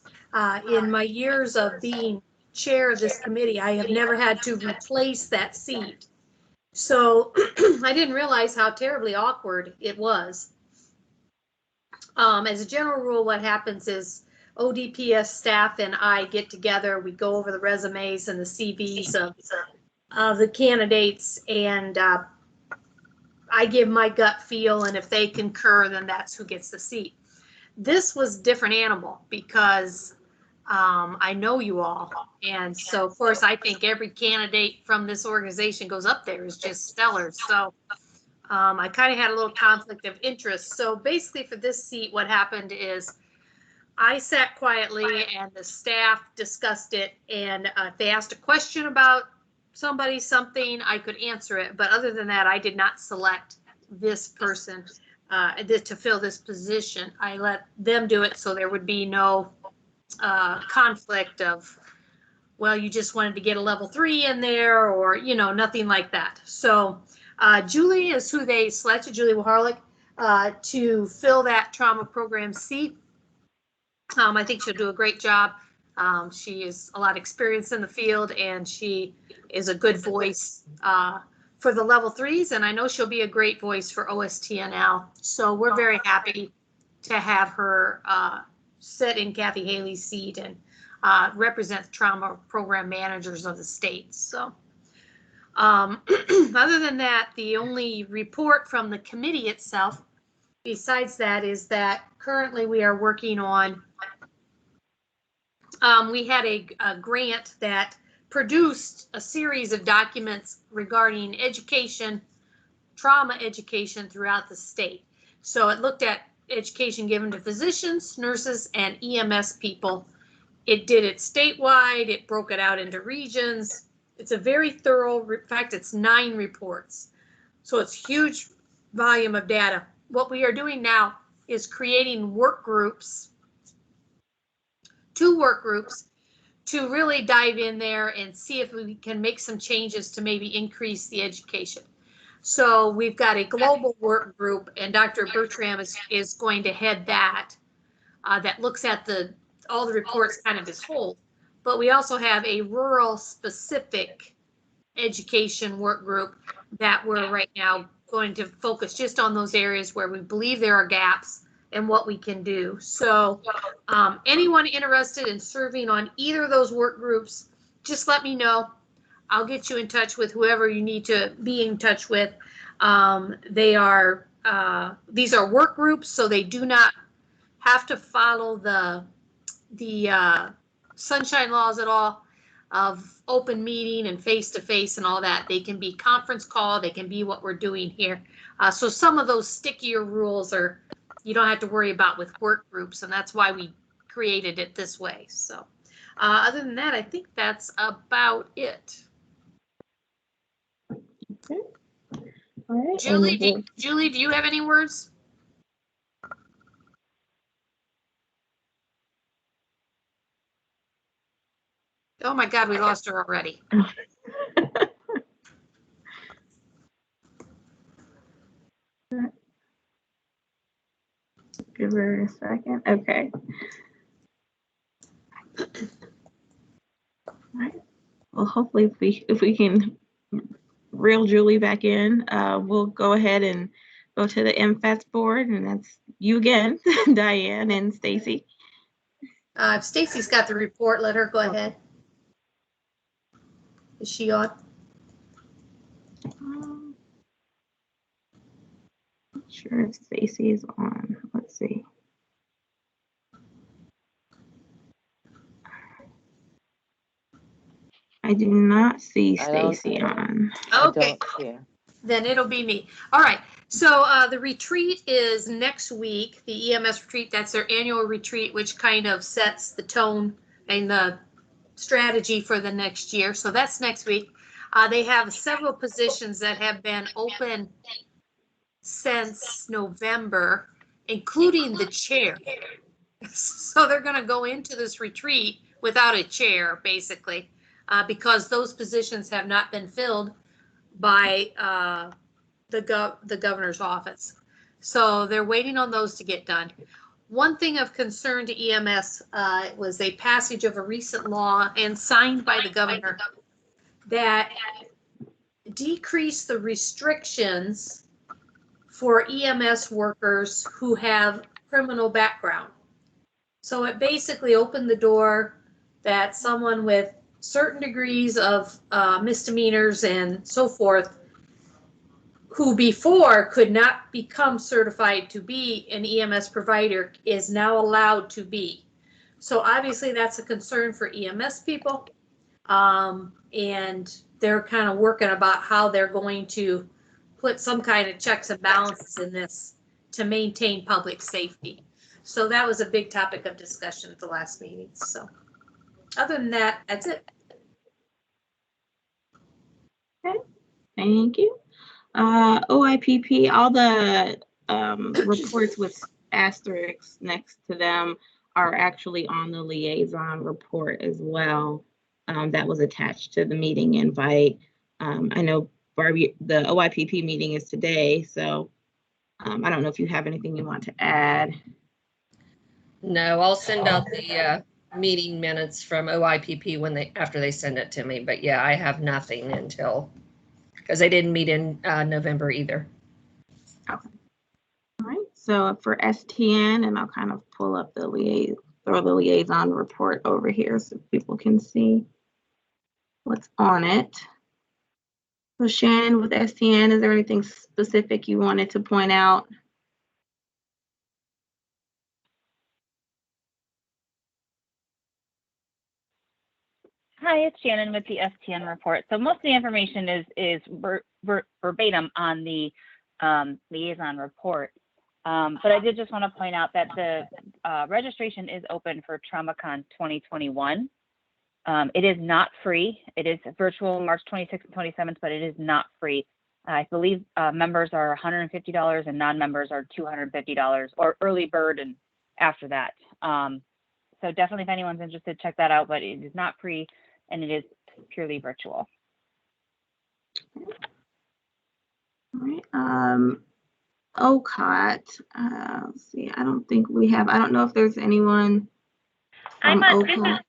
In my years of being chair of this committee, I have never had to replace that seat. So I didn't realize how terribly awkward it was. As a general rule, what happens is ODPS staff and I get together, we go over the resumes and the CVs of the candidates, and I give my gut feel, and if they concur, then that's who gets the seat. This was a different animal because I know you all, and so of course I think every candidate from this organization goes up there is just stellar. So I kind of had a little conflict of interest. So basically for this seat, what happened is I sat quietly and the staff discussed it, and if they asked a question about something, I could answer it. But other than that, I did not select this person to fill this position. I let them do it so there would be no conflict of, well, you just wanted to get a level 3 in there, or, nothing like that. So Julie is who they selected, Julie Waharlik, to fill that trauma program seat. I think she'll do a great job. She has a lot of experience in the field, and she is a good voice for the level 3s, and I know she'll be a great voice for OSTNL. So we're very happy to have her sit in Kathy Haley's seat and represent the trauma program managers of the state. So other than that, the only report from the committee itself, besides that, is that currently we are working on, we had a grant that produced a series of documents regarding education, trauma education throughout the state. So it looked at education given to physicians, nurses, and EMS people. It did it statewide. It broke it out into regions. It's a very thorough, in fact, it's 9 reports. So it's huge volume of data. What we are doing now is creating work groups, 2 work groups, to really dive in there and see if we can make some changes to maybe increase the education. So we've got a global work group, and Dr. Bertram is going to head that, that looks at all the reports kind of as whole. But we also have a rural specific education work group that we're right now going to focus just on those areas where we believe there are gaps and what we can do. So anyone interested in serving on either of those work groups, just let me know. I'll get you in touch with whoever you need to be in touch with. These are work groups, so they do not have to follow the sunshine laws at all of open meeting and face-to-face and all that. They can be conference call, they can be what we're doing here. So some of those stickier rules you don't have to worry about with work groups, and that's why we created it this way. So other than that, I think that's about it. Okay. All right. Julie, do you have any words? Oh my God, we lost her already. Give her a second. Okay. All right. Well, hopefully if we can reel Julie back in, we'll go ahead and go to the MFATS board, and that's you again, Diane and Stacy. If Stacy's got the report, let her go ahead. Is she on? Not sure if Stacy is on. Let's see. I do not see Stacy on. Okay. Then it'll be me. All right. So the retreat is next week, the EMS retreat. That's their annual retreat, which kind of sets the tone and the strategy for the next year. So that's next week. They have several positions that have been open since November, including the chair. So they're going to go into this retreat without a chair, basically, because those positions have not been filled by the governor's office. So they're waiting on those to get done. One thing of concern to EMS was a passage of a recent law and signed by the governor that decreased the restrictions for EMS workers who have criminal background. So it basically opened the door that someone with certain degrees of misdemeanors and so forth, who before could not become certified to be an EMS provider, is now allowed to be. So obviously that's a concern for EMS people. And they're kind of working about how they're going to put some kind of checks and balances in this to maintain public safety. So that was a big topic of discussion at the last meeting. So other than that, that's it. Okay, thank you. OIPP, all the reports with asterisks next to them are actually on the liaison report as well. That was attached to the meeting invite. I know Barbie, the OIPP meeting is today, so I don't know if you have anything you want to add. No, I'll send out the meeting minutes from OIPP after they send it to me. But yeah, I have nothing until, because they didn't meet in November either. Okay. All right. So for STN, and I'll kind of pull up the liaison report over here so people can see what's on it. So Shannon, with STN, is there anything specific you wanted to point out? Hi, it's Shannon with the STN report. So most of the information is verbatim on the liaison report. But I did just want to point out that the registration is open for TraumaCon 2021. It is not free. It is virtual March 26th and 27th, but it is not free. I believe members are $150 and non-members are $250, or early bird and after that. So definitely if anyone's interested, check that out, but it is not free and it is purely virtual. All right. OCOT, let's see, I don't think we have, I don't know if there's anyone from OCOT.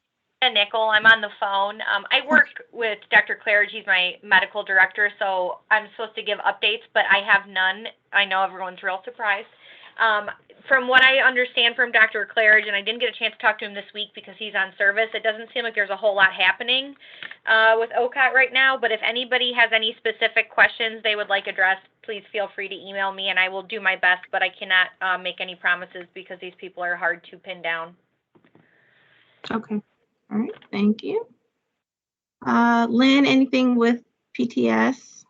Nickel, I'm on the phone. I work with Dr. Claridge. He's my medical director, so I'm supposed to give updates, but I have none. I know everyone's real surprised. From what I understand from Dr. Claridge, and I didn't get a chance to talk to him this week because he's on service, it doesn't seem like there's a whole lot happening with OCOT right now, but if anybody has any specific questions they would like addressed, please feel free to email me and I will do my best, but I cannot make any promises because these people are hard to pin down. Okay. All right, thank you. Lynn, anything with PTS?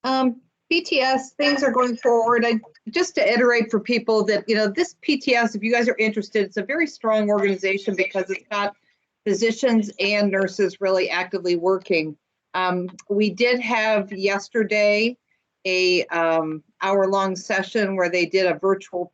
PTS, things are going forward. Just to iterate for people that, this PTS, if you guys are interested, it's a very strong organization because it's got physicians and nurses really actively working. We did have yesterday a hour-long session where they did a virtual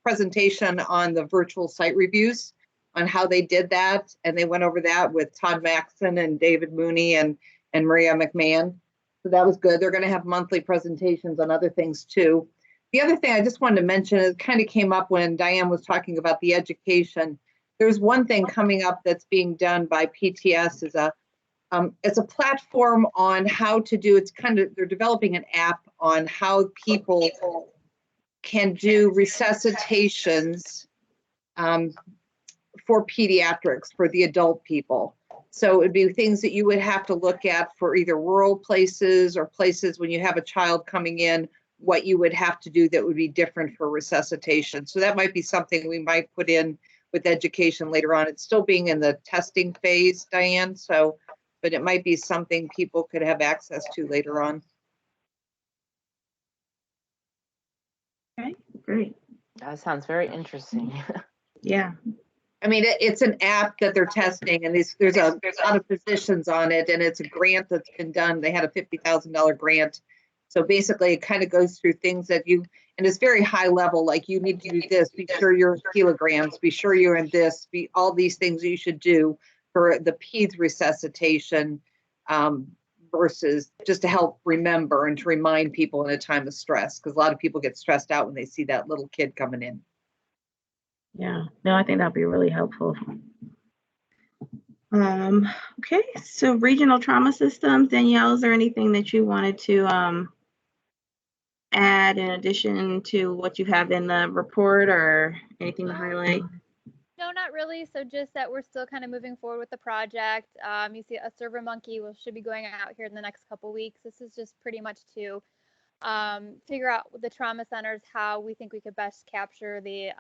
presentation on the virtual site reviews, on how they did that. And they went over that with Todd Maxson and David Mooney and Maria McMahon. So that was good. They're going to have monthly presentations on other things too. The other thing I just wanted to mention, it kind of came up when Diane was talking about the education. there's one thing coming up that's being done by PTS is it's a platform on how to do, they're developing an app on how people can do resuscitations for pediatrics, for the adult people. So it'd be things that you would have to look at for either rural places or places when you have a child coming in, what you would have to do that would be different for resuscitation. So that might be something we might put in with education later on. It's still being in the testing phase, Diane, so, but it might be something people could have access to later on. Okay, great. That sounds very interesting. Yeah. I mean, it's an app that they're testing, and there's a lot of physicians on it, and it's a grant that's been done. They had a $50,000 grant. So basically, it kind of goes through things that and it's very high level, like you need to do this, be sure you're kilograms, be sure you're in this, be all these things you should do for the peds resuscitation versus just to help remember and to remind people in a time of stress, because a lot of people get stressed out when they see that little kid coming in. Yeah, no, I think that'd be really helpful. Okay, so regional trauma systems, Danielle, is there anything that you wanted to add in addition to what you have in the report or anything to highlight? No, not really. So just that we're still kind of moving forward with the project. You see a SurveyMonkey should be going out here in the next couple weeks. This is just pretty much to figure out with the trauma centers how we think we could best capture the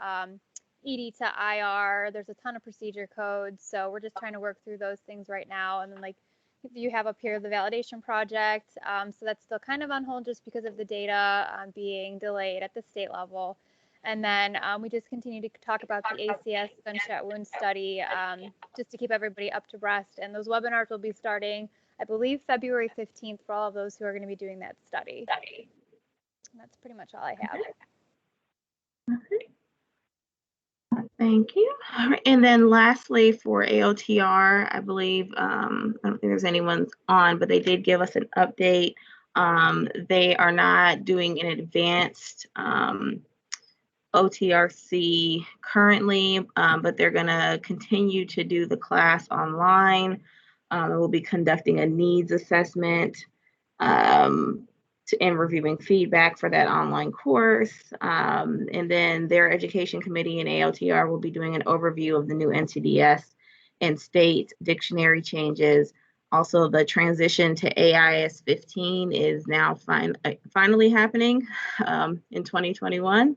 ED to IR. There's a ton of procedure codes, so we're just trying to work through those things right now. And then like you have up here the validation project, so that's still kind of on hold just because of the data being delayed at the state level. And then we just continue to talk about the ACS gunshot wound study just to keep everybody up to breast. And those webinars will be starting, I believe, February 15th for all of those who are going to be doing that study. And that's pretty much all I have. Okay. Thank you. All right. And then lastly, for AOTR, I believe, I don't think there's anyone on, but they did give us an update. They are not doing an advanced OTRC currently, but they're going to continue to do the class online. We'll be conducting a needs assessment and reviewing feedback for that online course. And then their education committee and AOTR will be doing an overview of the new NCDS and state dictionary changes. Also, the transition to AIS 15 is now finally happening in 2021.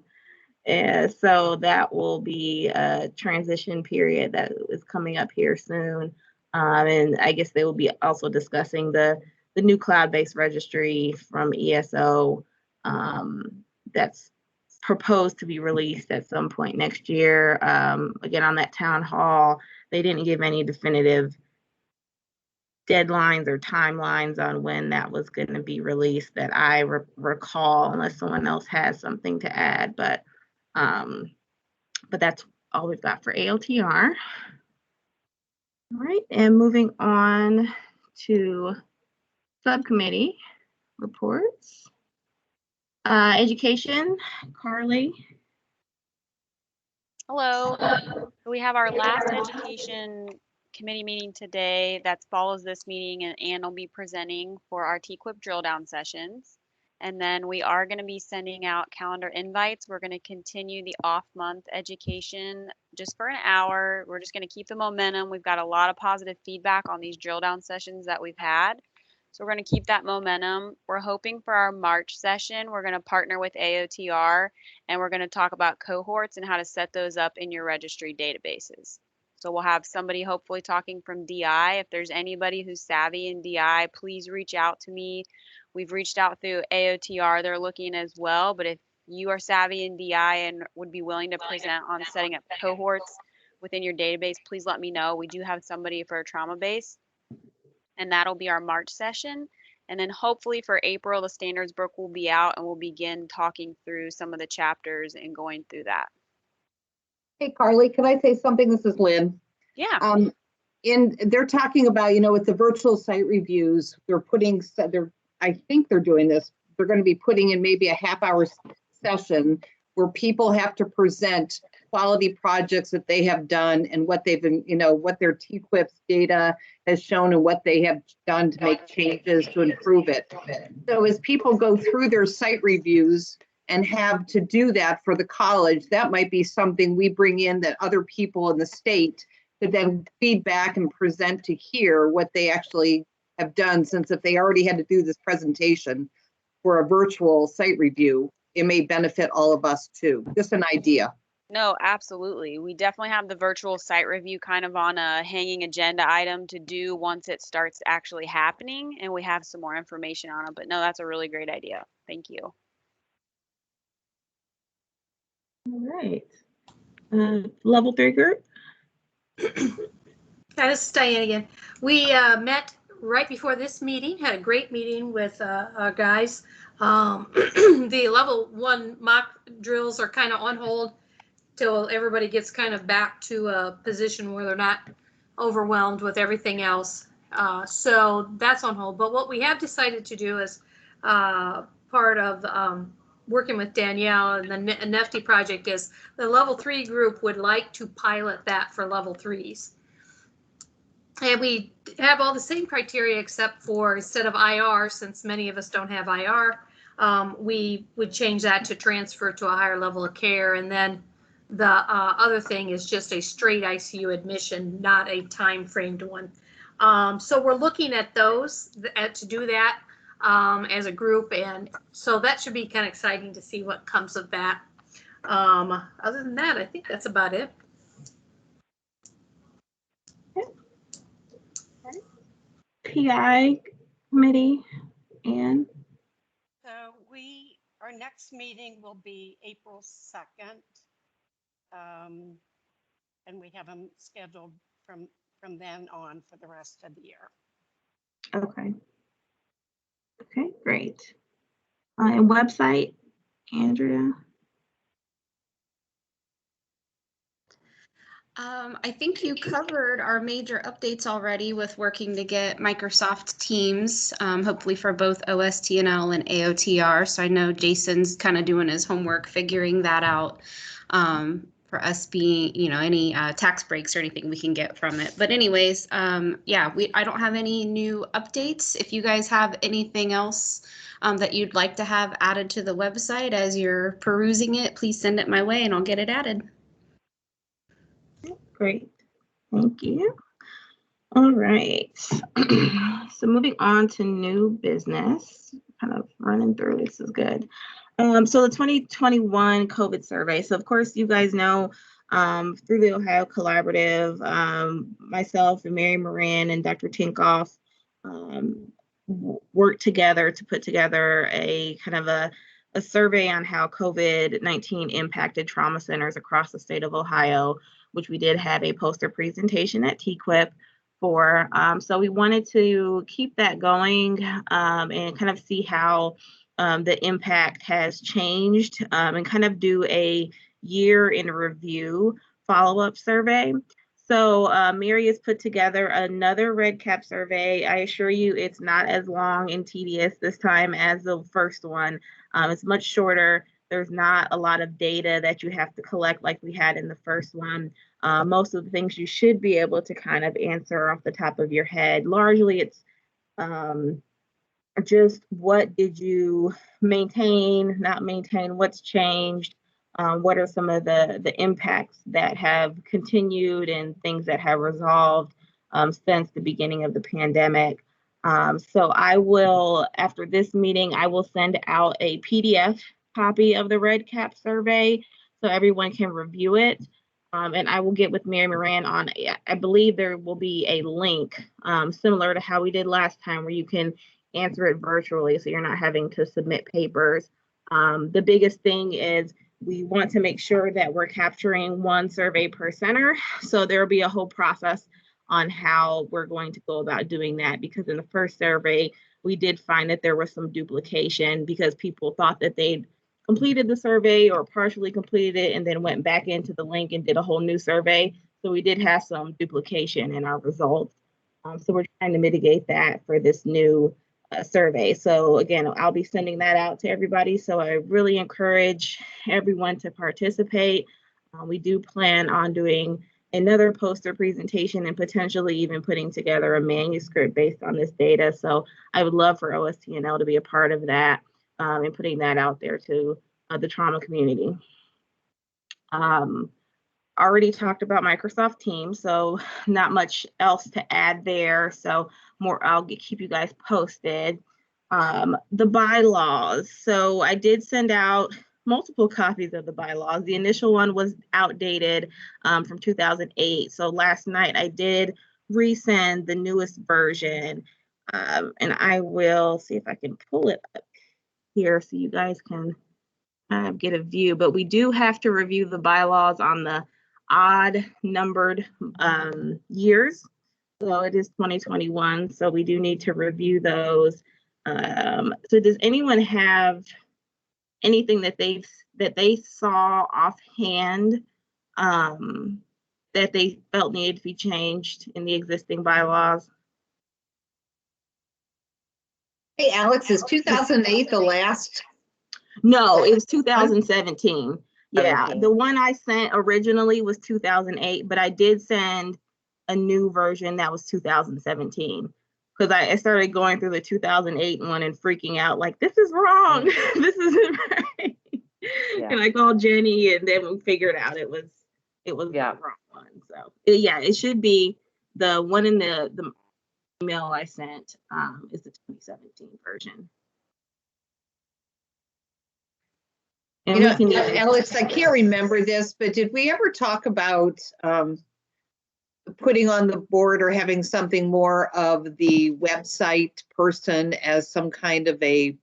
So that will be a transition period that is coming up here soon. And I guess they will be also discussing the new cloud-based registry from ESO that's proposed to be released at some point next year. Again, on that town hall, they didn't give any definitive deadlines or timelines on when that was going to be released that I recall, unless someone else has something to add. But that's all we've got for AOTR. All right, and moving on to subcommittee reports. Education, Carly. Hello. We have our last education committee meeting today that follows this meeting, and Ann will be presenting for our TQIP drill down sessions. And then we are going to be sending out calendar invites. We're going to continue the off-month education just for an hour. We're just going to keep the momentum. We've got a lot of positive feedback on these drill down sessions that we've had. So we're going to keep that momentum. We're hoping for our March session, we're going to partner with AOTR, and we're going to talk about cohorts and how to set those up in your registry databases. So we'll have somebody hopefully talking from DI. If there's anybody who's savvy in DI, please reach out to me. We've reached out through AOTR. They're looking as well. But if you are savvy in DI and would be willing to present on setting up cohorts within your database, please let me know. We do have somebody for a trauma base, and that'll be our March session. And then hopefully for April, the standards book will be out and we'll begin talking through some of the chapters and going through that. Hey, Carly, can I say something? This is Lynn. Yeah. They're talking about, with the virtual site reviews, I think they're doing this. They're going to be putting in maybe a half-hour session where people have to present quality projects that they have done and what they've been, what their TQIP's data has shown and what they have done to make changes to improve it. So as people go through their site reviews and have to do that for the college, that might be something we bring in that other people in the state could then feed back and present to hear what they actually have done, since if they already had to do this presentation for a virtual site review, it may benefit all of us too. Just an idea. No, absolutely. We definitely have the virtual site review kind of on a hanging agenda item to do once it starts actually happening and we have some more information on it. But no, that's a really great idea. Thank you. All right. Level 3 group. This is Diane again. We met right before this meeting, had a great meeting with our guys. The level 1 mock drills are kind of on hold till everybody gets kind of back to a position where they're not overwhelmed with everything else. So that's on hold. But what we have decided to do is part of working with Danielle and the NEFTY project is the level 3 group would like to pilot that for level 3s. And we have all the same criteria except for instead of IR, since many of us don't have IR, we would change that to transfer to a higher level of care. And then the other thing is just a straight ICU admission, not a time framed one. So we're looking at those to do that as a group. And so that should be kind of exciting to see what comes of that. Other than that, I think that's about it. PI committee, and So our next meeting will be April 2nd. And we have them scheduled from then on for the rest of the year. okay. Okay, great. And website, Andrea. I think you covered our major updates already with working to get Microsoft Teams, hopefully for both OSTNL and AOTR. So I know Jason's kind of doing his homework, figuring that out for us being, any tax breaks or anything we can get from it. But anyways, yeah, I don't have any new updates. If you guys have anything else that you'd like to have added to the website as you're perusing it, please send it my way and I'll get it added. Great, thank you. All right, so moving on to new business, kind of running through, this is good. So the 2021 COVID survey. So of course, you guys know through the Ohio Collaborative, myself and Mary Moran and Dr. Tinkoff worked together to put together a kind of a survey on how COVID-19 impacted trauma centers across the state of Ohio, which we did have a poster presentation at TQIP for. So we wanted to keep that going and kind of see how the impact has changed and kind of do a year in review follow-up survey. So Mary has put together another REDCap survey. I assure you it's not as long and tedious this time as the first one. It's much shorter. There's not a lot of data that you have to collect like we had in the first one. Most of the things you should be able to kind of answer off the top of your head. Largely, it's just what did you maintain, not maintain, what's changed, what are some of the impacts that have continued and things that have resolved since the beginning of the pandemic. So I will, after this meeting, I will send out a PDF copy of the REDCap survey so everyone can review it. And I will get with Mary Moran on, I believe there will be a link similar to how we did last time where you can answer it virtually so you're not having to submit papers. The biggest thing is we want to make sure that we're capturing one survey per center. So there will be a whole process on how we're going to go about doing that, because in the first survey, we did find that there was some duplication because people thought that they'd completed the survey or partially completed it and then went back into the link and did a whole new survey. So we did have some duplication in our results. So we're trying to mitigate that for this new survey. So again, I'll be sending that out to everybody. So I really encourage everyone to participate. We do plan on doing another poster presentation and potentially even putting together a manuscript based on this data. So I would love for OSTNL to be a part of that and putting that out there to the trauma community. Already talked about Microsoft Teams, so not much else to add there. So I'll keep you guys posted. The bylaws. So I did send out multiple copies of the bylaws. The initial one was outdated from 2008. So last night I did resend the newest version, and I will see if I can pull it up here so you guys can get a view. But we do have to review the bylaws on the odd numbered years. So it is 2021. So we do need to review those. So does anyone have anything that they saw offhand that they felt needed to be changed in the existing bylaws? Hey, Alex, is 2008 the last? No, it was 2017. Yeah, 17. the one I sent originally was 2008, but I did send a new version that was 2017. Because I started going through the 2008 one and freaking out, like, this is wrong. This isn't right. Yeah. And I called Jenny, and then we figured out it was the wrong one. So yeah, it should be the one in the email I sent is the 2017 version. And you know, Alex, I can't remember this, but did we ever talk about putting on the board or having something more of the website person as some kind of a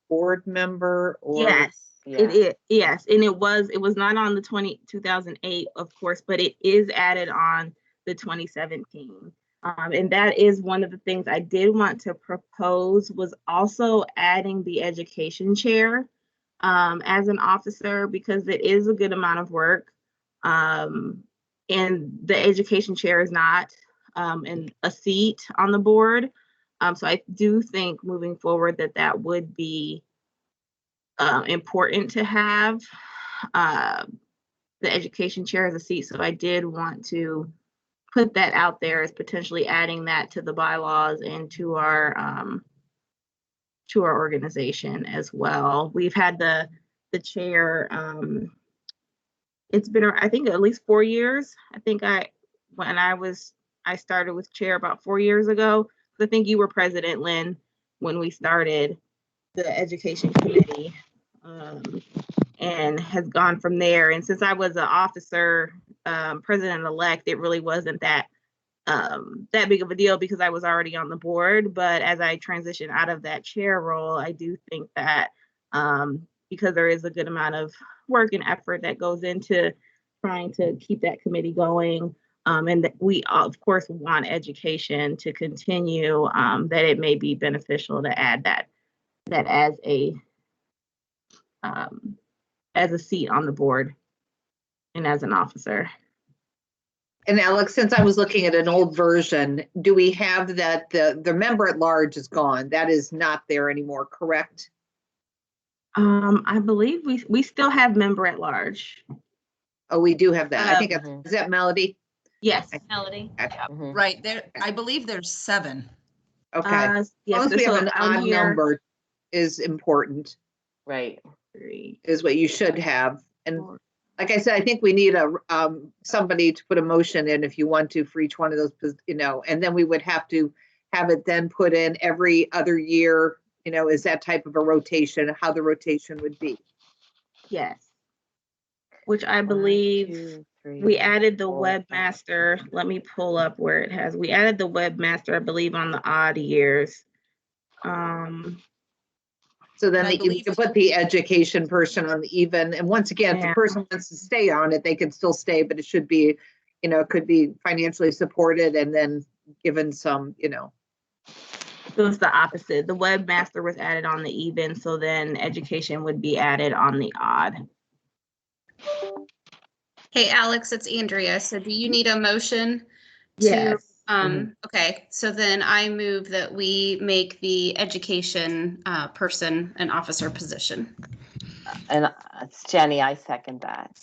board member? Or yes, it is. Yes, and it was not on the 2008, of course, but it is added on the 2017. And that is one of the things I did want to propose, was also adding the education chair as an officer, because it is a good amount of work. And the education chair is not in a seat on the board. So I do think moving forward that would be important to have the education chair as a seat. So I did want to put that out there as potentially adding that to the bylaws and to our organization as well. We've had the chair. It's been, I think, at least 4 years. I think I started with chair about 4 years ago. I think you were president, Lynn, when we started the education committee, and has gone from there. And since I was an officer, president-elect, it really wasn't that big of a deal because I was already on the board. But as I transition out of that chair role, I do think that because there is a good amount of work and effort that goes into trying to keep that committee going, and that we of course want education to continue, that it may be beneficial to add that as a seat on the board and as an officer. And Alex, since I was looking at an old version, do we have that the member at large is gone? That is not there anymore, correct? I believe we still have member at large. Oh, we do have that. I think is that Melody? Yes, Melody. Right there. I believe there's 7. Okay. As long as we have an odd number is important. Right. Is what you should have. And like I said, I think we need somebody to put a motion in if you want to for each one of those, and then we would have to have it then put in every other year, is that type of a rotation, how the rotation would be. Yes. Which I believe we added the webmaster. Let me pull up where it has. We added the webmaster, I believe, on the odd years. So then you can put the education person on the even. And once again, if the person wants to stay on it, they can still stay, but it should be, it could be financially supported and then given some, So it's the opposite. The webmaster was added on the even, so then education would be added on the odd. Hey, Alex, it's Andrea. So do you need a motion to? Yes. Okay, so then I move that we make the education person an officer position. And it's Jenny, I second that.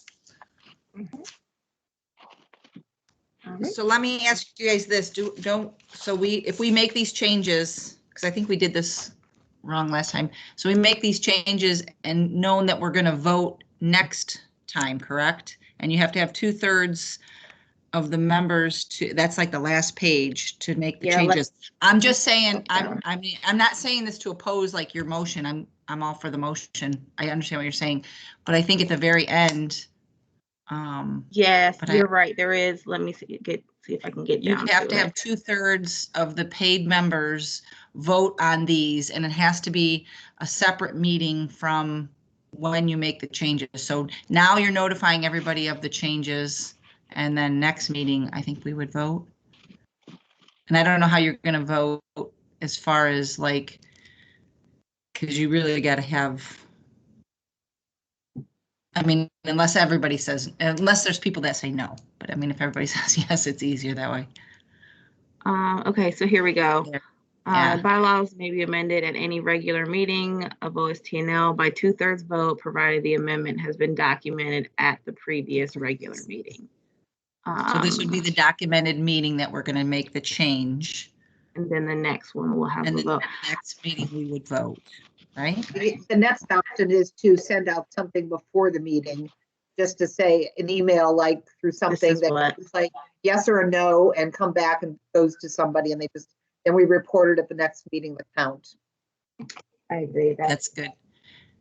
So let me ask you guys this, if we make these changes, because I think we did this wrong last time. So we make these changes and knowing that we're going to vote next time, correct? And you have to have 2/3 of the members to, that's like the last page to make the changes. I'm just saying, I'm not saying this to oppose like your motion. I'm all for the motion. I understand what you're saying, but I think at the very end, yes, you're right. There is. Let me see if I can get you down have to to have it. 2/3 of the paid members vote on these, and it has to be a separate meeting from when you make the changes. So now you're notifying everybody of the changes, and then next meeting, I think we would vote. And I don't know how you're going to vote as far as like, because you really got to have, I mean, unless there's people that say no, but I mean, if everybody says yes, it's easier that way. Okay, so here we go. Yeah. Bylaws may be amended at any regular meeting of OSTNL by 2/3 vote, provided the amendment has been documented at the previous regular meeting. So this would be the documented meeting that we're going to make the change. And then the next one will have And a then vote. the next meeting we would vote, right? The next option is to send out something before the meeting, just to say an email, like through something that goes like yes or a no, and come back and goes to somebody, and then we report it at the next meeting that count. I agree. That's good.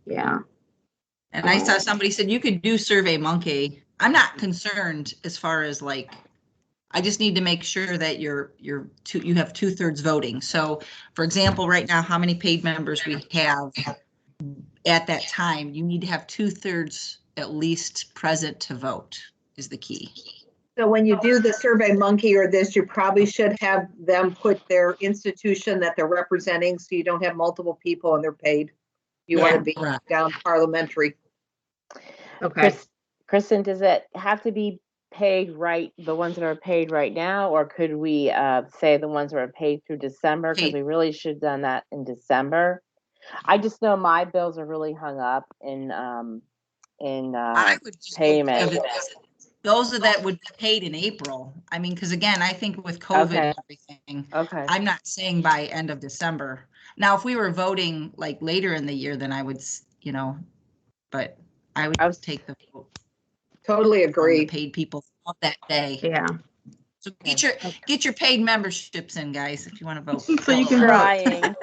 Yeah. And I saw somebody said you could do Survey Monkey. I'm not concerned as far as like, I just need to make sure that you have 2/3 voting. So for example, right now, how many paid members we have at that time, you need to have 2/3 at least present to vote is the key. So when you do the Survey Monkey or this, you probably should have them put their institution that they're representing, so you don't have multiple people and they're paid. You want to be down parliamentary. Okay. Kristen, does it have to be paid the ones that are paid right now, or could we say the ones that are paid through December? Because we really should have done that in December. I just know my bills are really hung up in I would just payment. Those that would be paid in April. I mean, because again, I think with COVID and everything, I'm not saying by end of December. Now, if we were voting like later in the year, then I would, but I would take the vote. Totally agree. The paid people of that day. Yeah. So get your paid memberships in, guys, if you want to vote. So you can vote.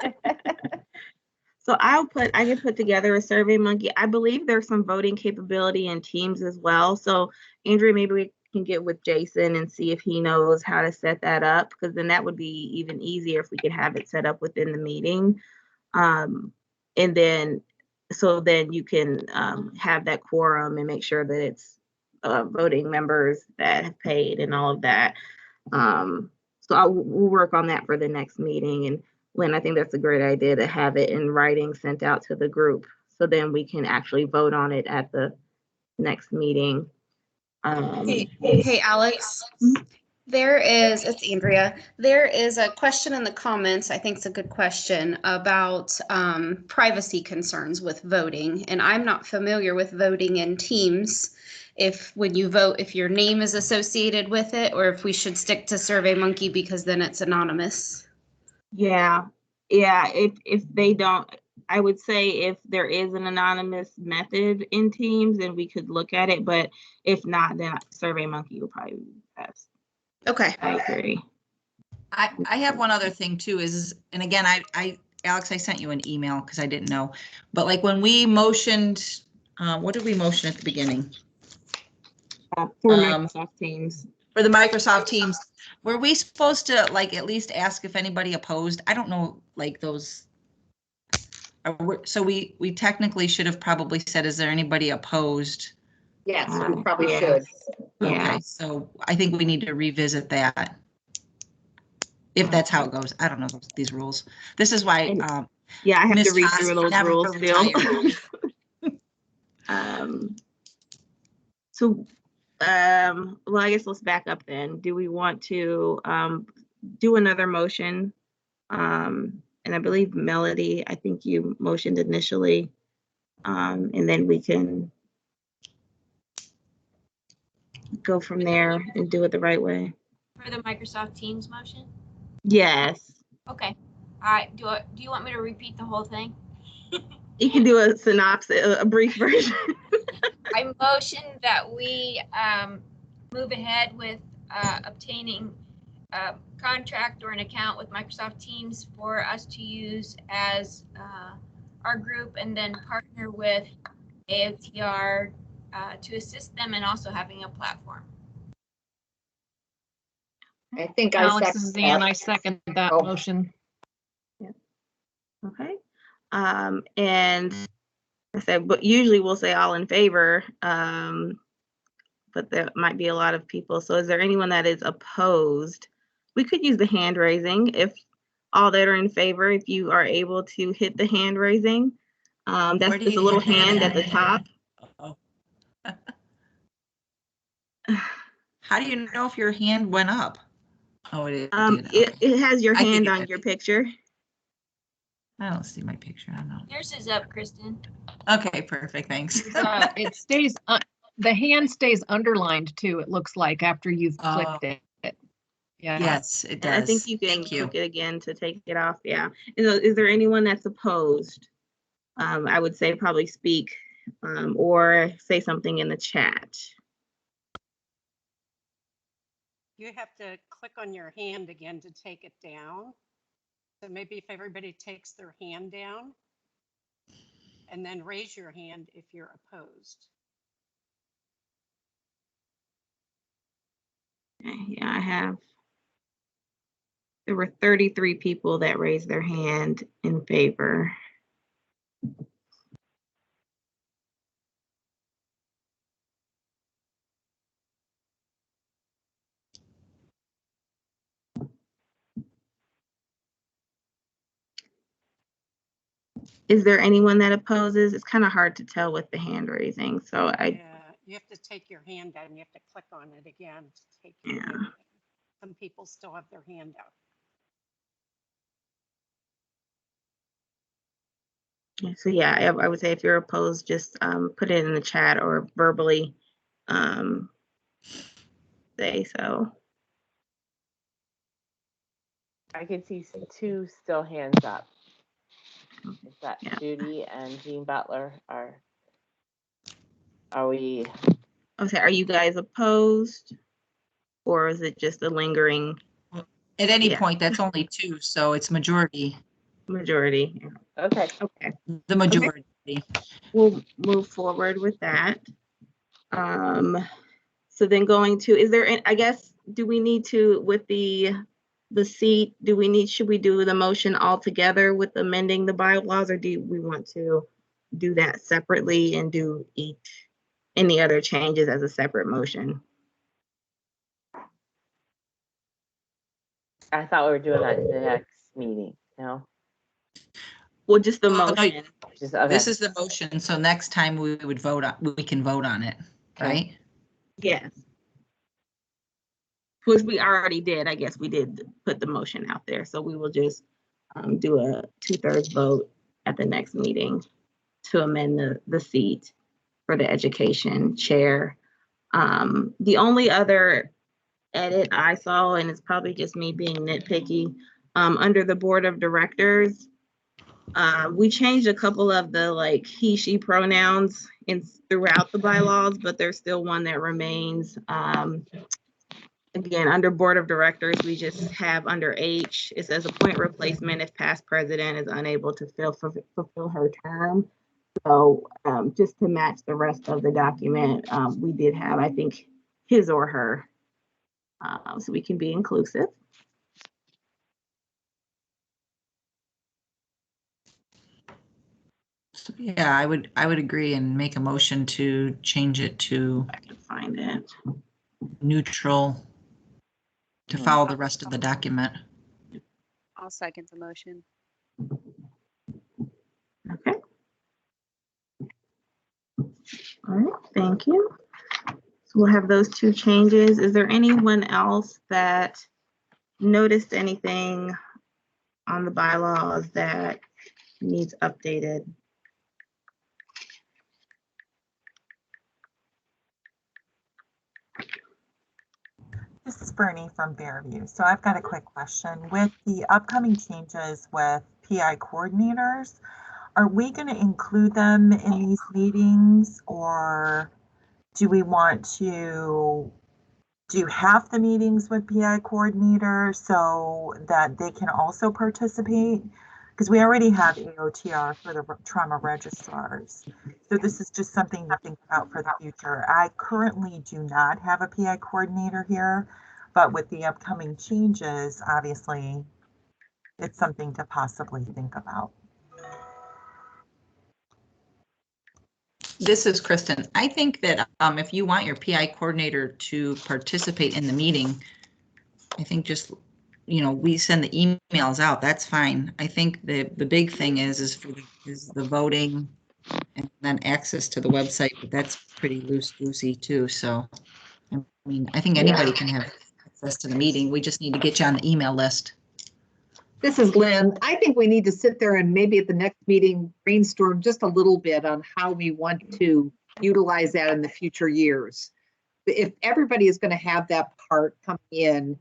So I can put together a Survey Monkey. I believe there's some voting capability in Teams as well. So Andrea, maybe we can get with Jason and see if he knows how to set that up, because then that would be even easier if we could have it set up within the meeting. And then you can have that quorum and make sure that it's voting members that have paid and all of that. So we'll work on that for the next meeting. And Lynn, I think that's a great idea to have it in writing sent out to the group, so then we can actually vote on it at the next meeting. Hey, Alex. It's Andrea. There is a question in the comments, I think it's a good question, about privacy concerns with voting. And I'm not familiar with voting in Teams. When you vote, if your name is associated with it, or if we should stick to Survey Monkey because then it's anonymous. Yeah. If they don't, I would say if there is an anonymous method in Teams, then we could look at it. But if not, then Survey Monkey will probably be best. Okay. I agree. I have one other thing too and again, Alex, I sent you an email because I didn't know, but like when we motioned, what did we motion at the beginning? For Microsoft Teams. For the Microsoft Teams, were we supposed to like at least ask if anybody opposed? I don't know, like those. So we technically should have probably said, is there anybody opposed? Yes, we probably should. Okay, so I think we need to revisit that. If that's how it goes. I don't know these rules. This is why. I have Ms. to read Haas through those never rules still. Well, I guess let's back up then. Do we want to do another motion? And I believe Melody, I think you motioned initially, and then we can. go from there and do it the right way. For the Microsoft Teams motion? Yes. Okay. All right. Do you want me to repeat the whole thing? You can do a synopsis, a brief version. I motion that we move ahead with obtaining a contract or an account with Microsoft Teams for us to use as our group, and then partner with AOTR to assist them in also having a platform. I think I Alex, this is second Ann. that. I second that Oh. motion. Okay. And I said, but usually we'll say all in favor, but there might be a lot of people. So is there anyone that is opposed? We could use the hand raising if all that are in favor, if you are able to hit the hand raising. That's just a little hand at the top. Oh. How do you know if your hand went up? Oh, it did. Okay. It has your I think hand it on did. your picture. I don't see my picture. I don't know. Yours is up, Kristen. Okay, perfect. Thanks. It stays, the hand stays underlined too, it looks like, after you've clicked it. Yeah. Yes, it does. And I think you can Thank you. click it again to take it off. Yeah. Is there anyone that's opposed? I would say probably speak or say something in the chat. You have to click on your hand again to take it down. So maybe if everybody takes their hand down and then raise your hand if you're opposed. Okay, yeah, there were 33 people that raised their hand in favor. Is there anyone that opposes? It's kind of hard to tell with the hand raising. So Yeah, you have to take your hand down. You have to click on it again to take your hand down. Some people still have their hand up. So yeah, I would say if you're opposed, just put it in the chat or verbally say so. I can see two still hands up. Is that Judy and Jean Butler? Are we? Okay, are you guys opposed, or is it just a lingering? At any point, that's only two, so it's majority. Majority. Okay. Okay. The majority. We'll move forward with that. So then going to, is there, I guess, do we need to, with the seat, should we do the motion all together with amending the bylaws, or do we want to do that separately and do any other changes as a separate motion? I thought we were doing that in the next meeting. No. Well, just the No, motion. Just, okay. This is the motion, so next time we would vote on, we can vote on it, right? Yes. Which we already did. I guess we did put the motion out there, so we will just do a 2/3 vote at the next meeting to amend the seat for the education chair. The only other edit I saw, and it's probably just me being nitpicky, under the board of directors, we changed a couple of the he, she pronouns throughout the bylaws, but there's still one that remains. Again, under board of directors, we just have under H, it says appoint replacement if past president is unable to fulfill her term. So just to match the rest of the document, we did have, I think, his or her, so we can be inclusive. So, yeah, I would agree and make a motion to change it to I can find it. Neutral to follow the rest of the document. I'll second the motion. Okay. All right, thank you. So we'll have those two changes. Is there anyone else that noticed anything on the bylaws that needs updated? This is Bernie from Fairview. So I've got a quick question. With the upcoming changes with PI coordinators, are we going to include them in these meetings, or do we want to do half the meetings with PI coordinators so that they can also participate? Because we already have AOTR for the trauma registrars. So this is just something to think about for the future. I currently do not have a PI coordinator here, but with the upcoming changes, obviously, it's something to possibly think about. This is Kristen. I think that if you want your PI coordinator to participate in the meeting, I think just, we send the emails out. That's fine. I think the big thing is the voting and then access to the website, but that's pretty loose-goosey too. So, I mean, I think anybody can have access to the meeting. We just need to get you on the email list. This is Lynn. I think we need to sit there and maybe at the next meeting brainstorm just a little bit on how we want to utilize that in the future years. If everybody is going to have that part coming in,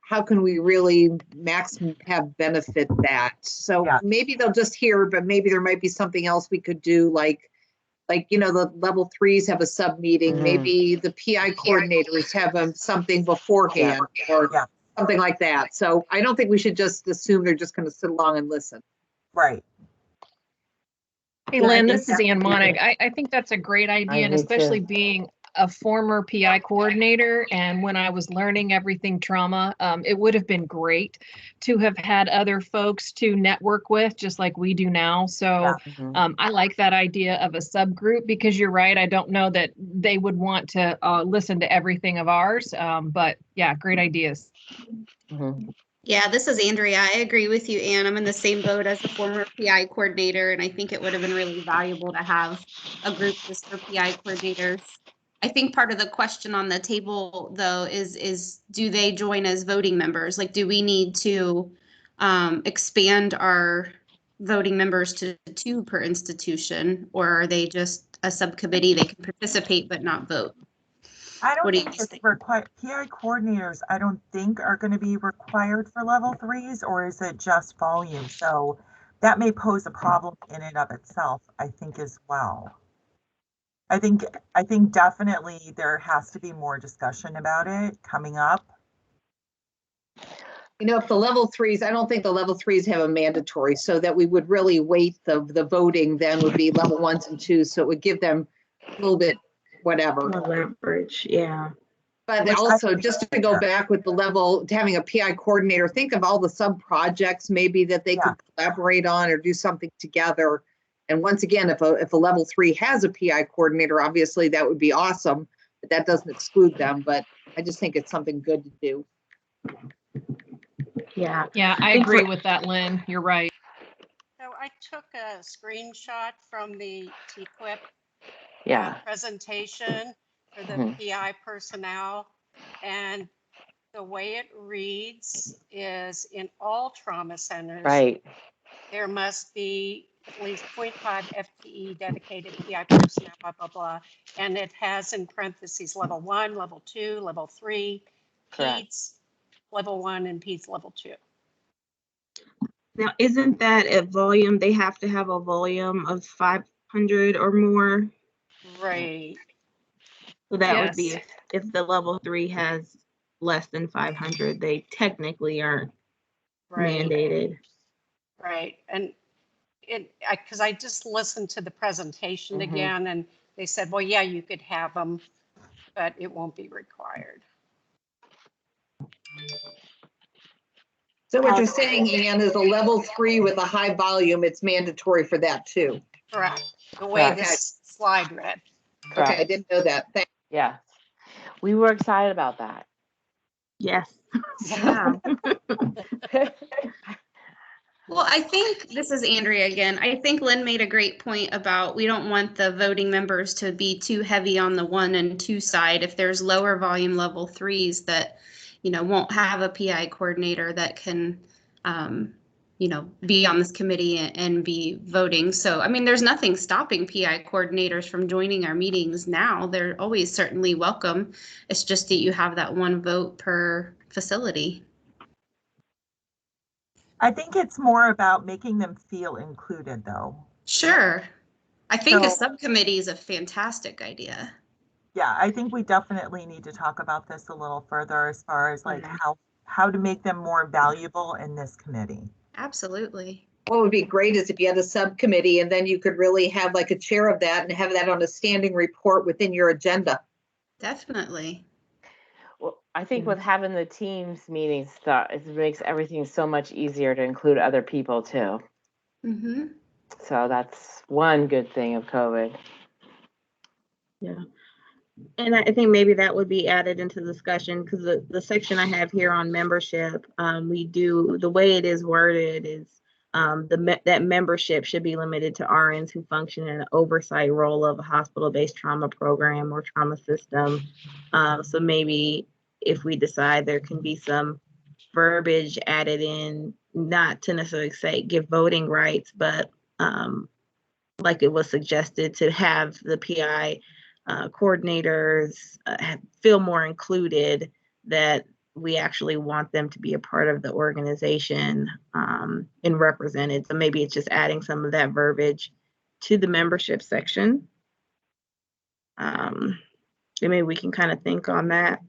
how can we really have benefit that? So maybe they'll just hear, but maybe there might be something else we could do, like the level 3s have a sub meeting. Maybe the PI coordinators have something beforehand or something like that. So I don't think we should just assume they're just going to sit along and listen. Right. Hey, Lynn, this is Ann Monig. I think that's a great idea, and especially being a former PI coordinator, and when I was learning everything trauma, it would have been great to have had other folks to network with, just like we do now. So I like that idea of a subgroup, because you're right. I don't know that they would want to listen to everything of ours, but yeah, great ideas. Yeah, this is Andrea. I agree with you, Anne. I'm in the same boat as the former PI coordinator, and I think it would have been really valuable to have a group just for PI coordinators. I think part of the question on the table, though, is do they join as voting members? Like, do we need to expand our voting members to 2 per institution, or are they just a subcommittee? They can participate but not vote. I don't think it's required. PI coordinators, I don't think are going to be required for level 3s, or is it just volume? So that may pose a problem in and of itself, I think, as well. I think definitely there has to be more discussion about it coming up. If the level 3s, I don't think the level 3s have a mandatory, so that we would really weight the voting then would be level 1s and 2s. So it would give them a little bit whatever. Leverage, yeah. But also, just to go back with the level, to having a PI coordinator, think of all the sub projects maybe that they could collaborate on or do something together. And once again, if a level 3 has a PI coordinator, obviously that would be awesome, but that doesn't exclude them. But I just think it's something good to do. Yeah, I agree with that, Lynn. You're right. So I took a screenshot from the TQIP presentation for the PI personnel, and the way it reads is in all trauma centers, there must be at least 0.5 FTE dedicated PI personnel, blah, blah, blah. And it has in parentheses level 1, level 2, level 3, PEDS level 1, and PEDS level 2. Now, isn't that a volume? They have to have a volume of 500 or more. Right. So that would be if the level 3 has less than 500, they technically aren't mandated. Right. And because I just listened to the presentation again, and they said, well, yeah, you could have them, but it won't be required. So what you're saying, Anne, is a level 3 with a high volume, it's mandatory for that too. Correct. The way this slide read. Okay, I didn't know that. Thanks. Yeah. We were excited about that. Yes. Yeah. Well, I think this is Andrea again. I think Lynn made a great point about we don't want the voting members to be too heavy on the 1 and 2 side. If there's lower volume level 3s that, won't have a PI coordinator that can be on this committee and be voting. So, I mean, there's nothing stopping PI coordinators from joining our meetings now. They're always certainly welcome. It's just that you have that one vote per facility. I think it's more about making them feel included, though. Sure. I think a So- subcommittee is a fantastic idea. Yeah, I think we definitely need to talk about this a little further as far as like how to make them more valuable in this committee. Absolutely. What would be great is if you had a subcommittee and then you could really have like a chair of that and have that on a standing report within your agenda. Definitely. Well, I think with having the Teams meetings, it makes everything so much easier to include other people too. Mm-hmm. So that's one good thing of COVID. Yeah. And I think maybe that would be added into the discussion, because the section I have here on membership, the way it is worded is that membership should be limited to RNs who function in an oversight role of a hospital-based trauma program or trauma system. So maybe if we decide there can be some verbiage added in, not to necessarily say give voting rights, but like it was suggested, to have the PI coordinators feel more included, that we actually want them to be a part of the organization and represented. So maybe it's just adding some of that verbiage to the membership section. And maybe we can kind of think on that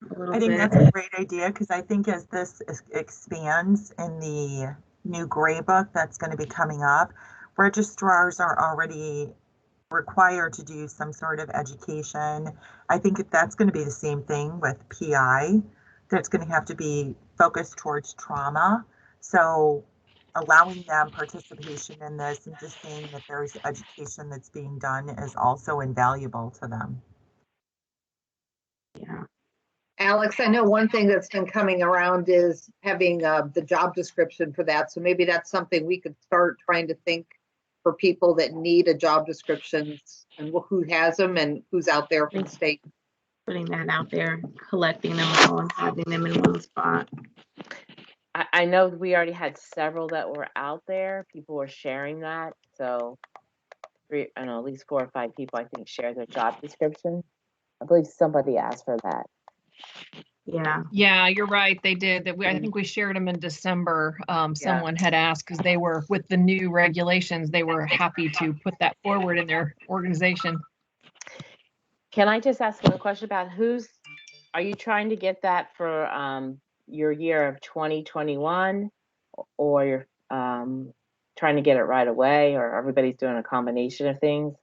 a little I think bit. that's a great idea, because I think as this expands in the new gray book that's going to be coming up, registrars are already required to do some sort of education. I think that's going to be the same thing with PI, that's going to have to be focused towards trauma. So allowing them participation in this and just saying that there's education that's being done is also invaluable to them. Yeah. Alex, I know one thing that's been coming around is having the job description for that. So maybe that's something we could start trying to think for people that need a job description, and who has them and who's out there from the state. Putting that out there, collecting them all and having them in one spot. I know we already had several that were out there. People were sharing that. So at least 4 or 5 people, I think, shared their job description. I believe somebody asked for that. Yeah. Yeah, you're right. They did that. I think we shared them in December. Someone had asked, because they were, with the new regulations, they were happy to put that forward in their organization. Can I just ask one question about are you trying to get that for your year of 2021, or you're trying to get it right away, or everybody's doing a combination of things?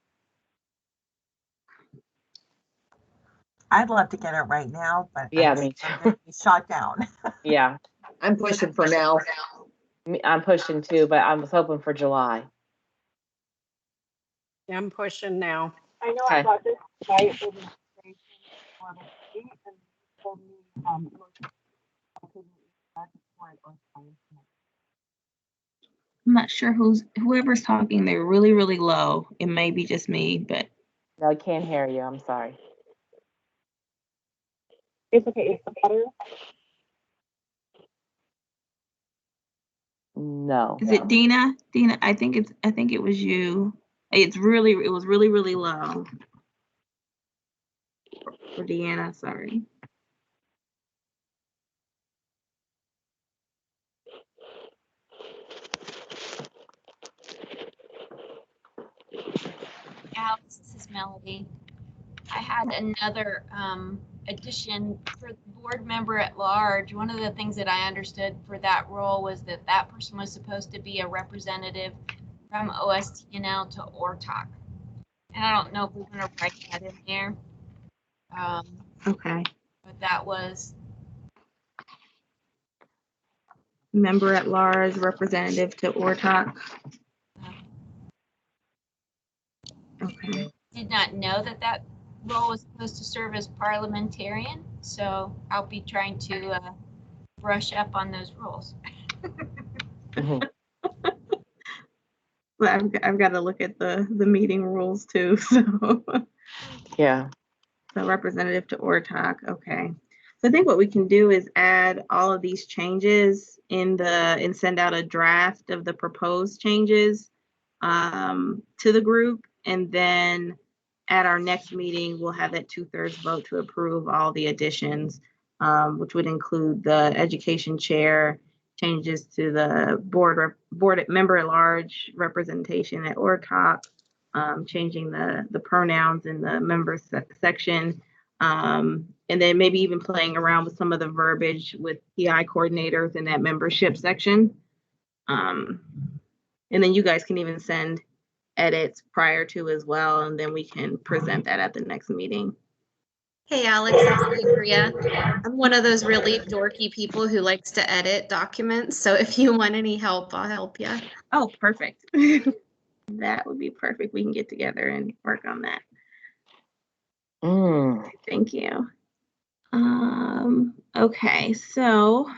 I'd love to get it right now, but yeah, I'm me going to be shot down. Yeah, I'm pushing for now. I'm pushing too, but I was hoping for July. Yeah, I'm pushing now. I know Okay. I got this site for the for the state, and told me I'm not sure whoever's talking, they're really, really low. It may be just me, but No, I can't hear you. I'm sorry. It's okay. It's better. No. is it Dina? Dina, I think it was you. It was really, really low. Or Deanna, sorry. Alex, this is Melody. I had another addition for the board member at large. One of the things that I understood for that role was that that person was supposed to be a representative from OSTNL to ORTOC. And I don't know if we're going to write that in there. Okay. But that was Member at large, representative to ORTOC. Okay. did not know that that role was supposed to serve as parliamentarian. So I'll be trying to brush up on those rules. But I've got to look at the meeting rules too. So yeah. So representative to ORTOC. Okay. So I think what we can do is add all of these changes and send out a draft of the proposed changes to the group. And then at our next meeting, we'll have that 2/3 vote to approve all the additions, which would include the education chair, changes to the board member at large representation at ORCOP, changing the pronouns in the member section, and then maybe even playing around with some of the verbiage with PI coordinators in that membership section. And then you guys can even send edits prior to as well, and then we can present that at the next meeting. Hey, Alex, it's Andrea. I'm one of those really dorky people who likes to edit documents. So if you want any help, I'll help you. Oh, perfect. That would be perfect. We can get together and work on that. Thank you. Okay, so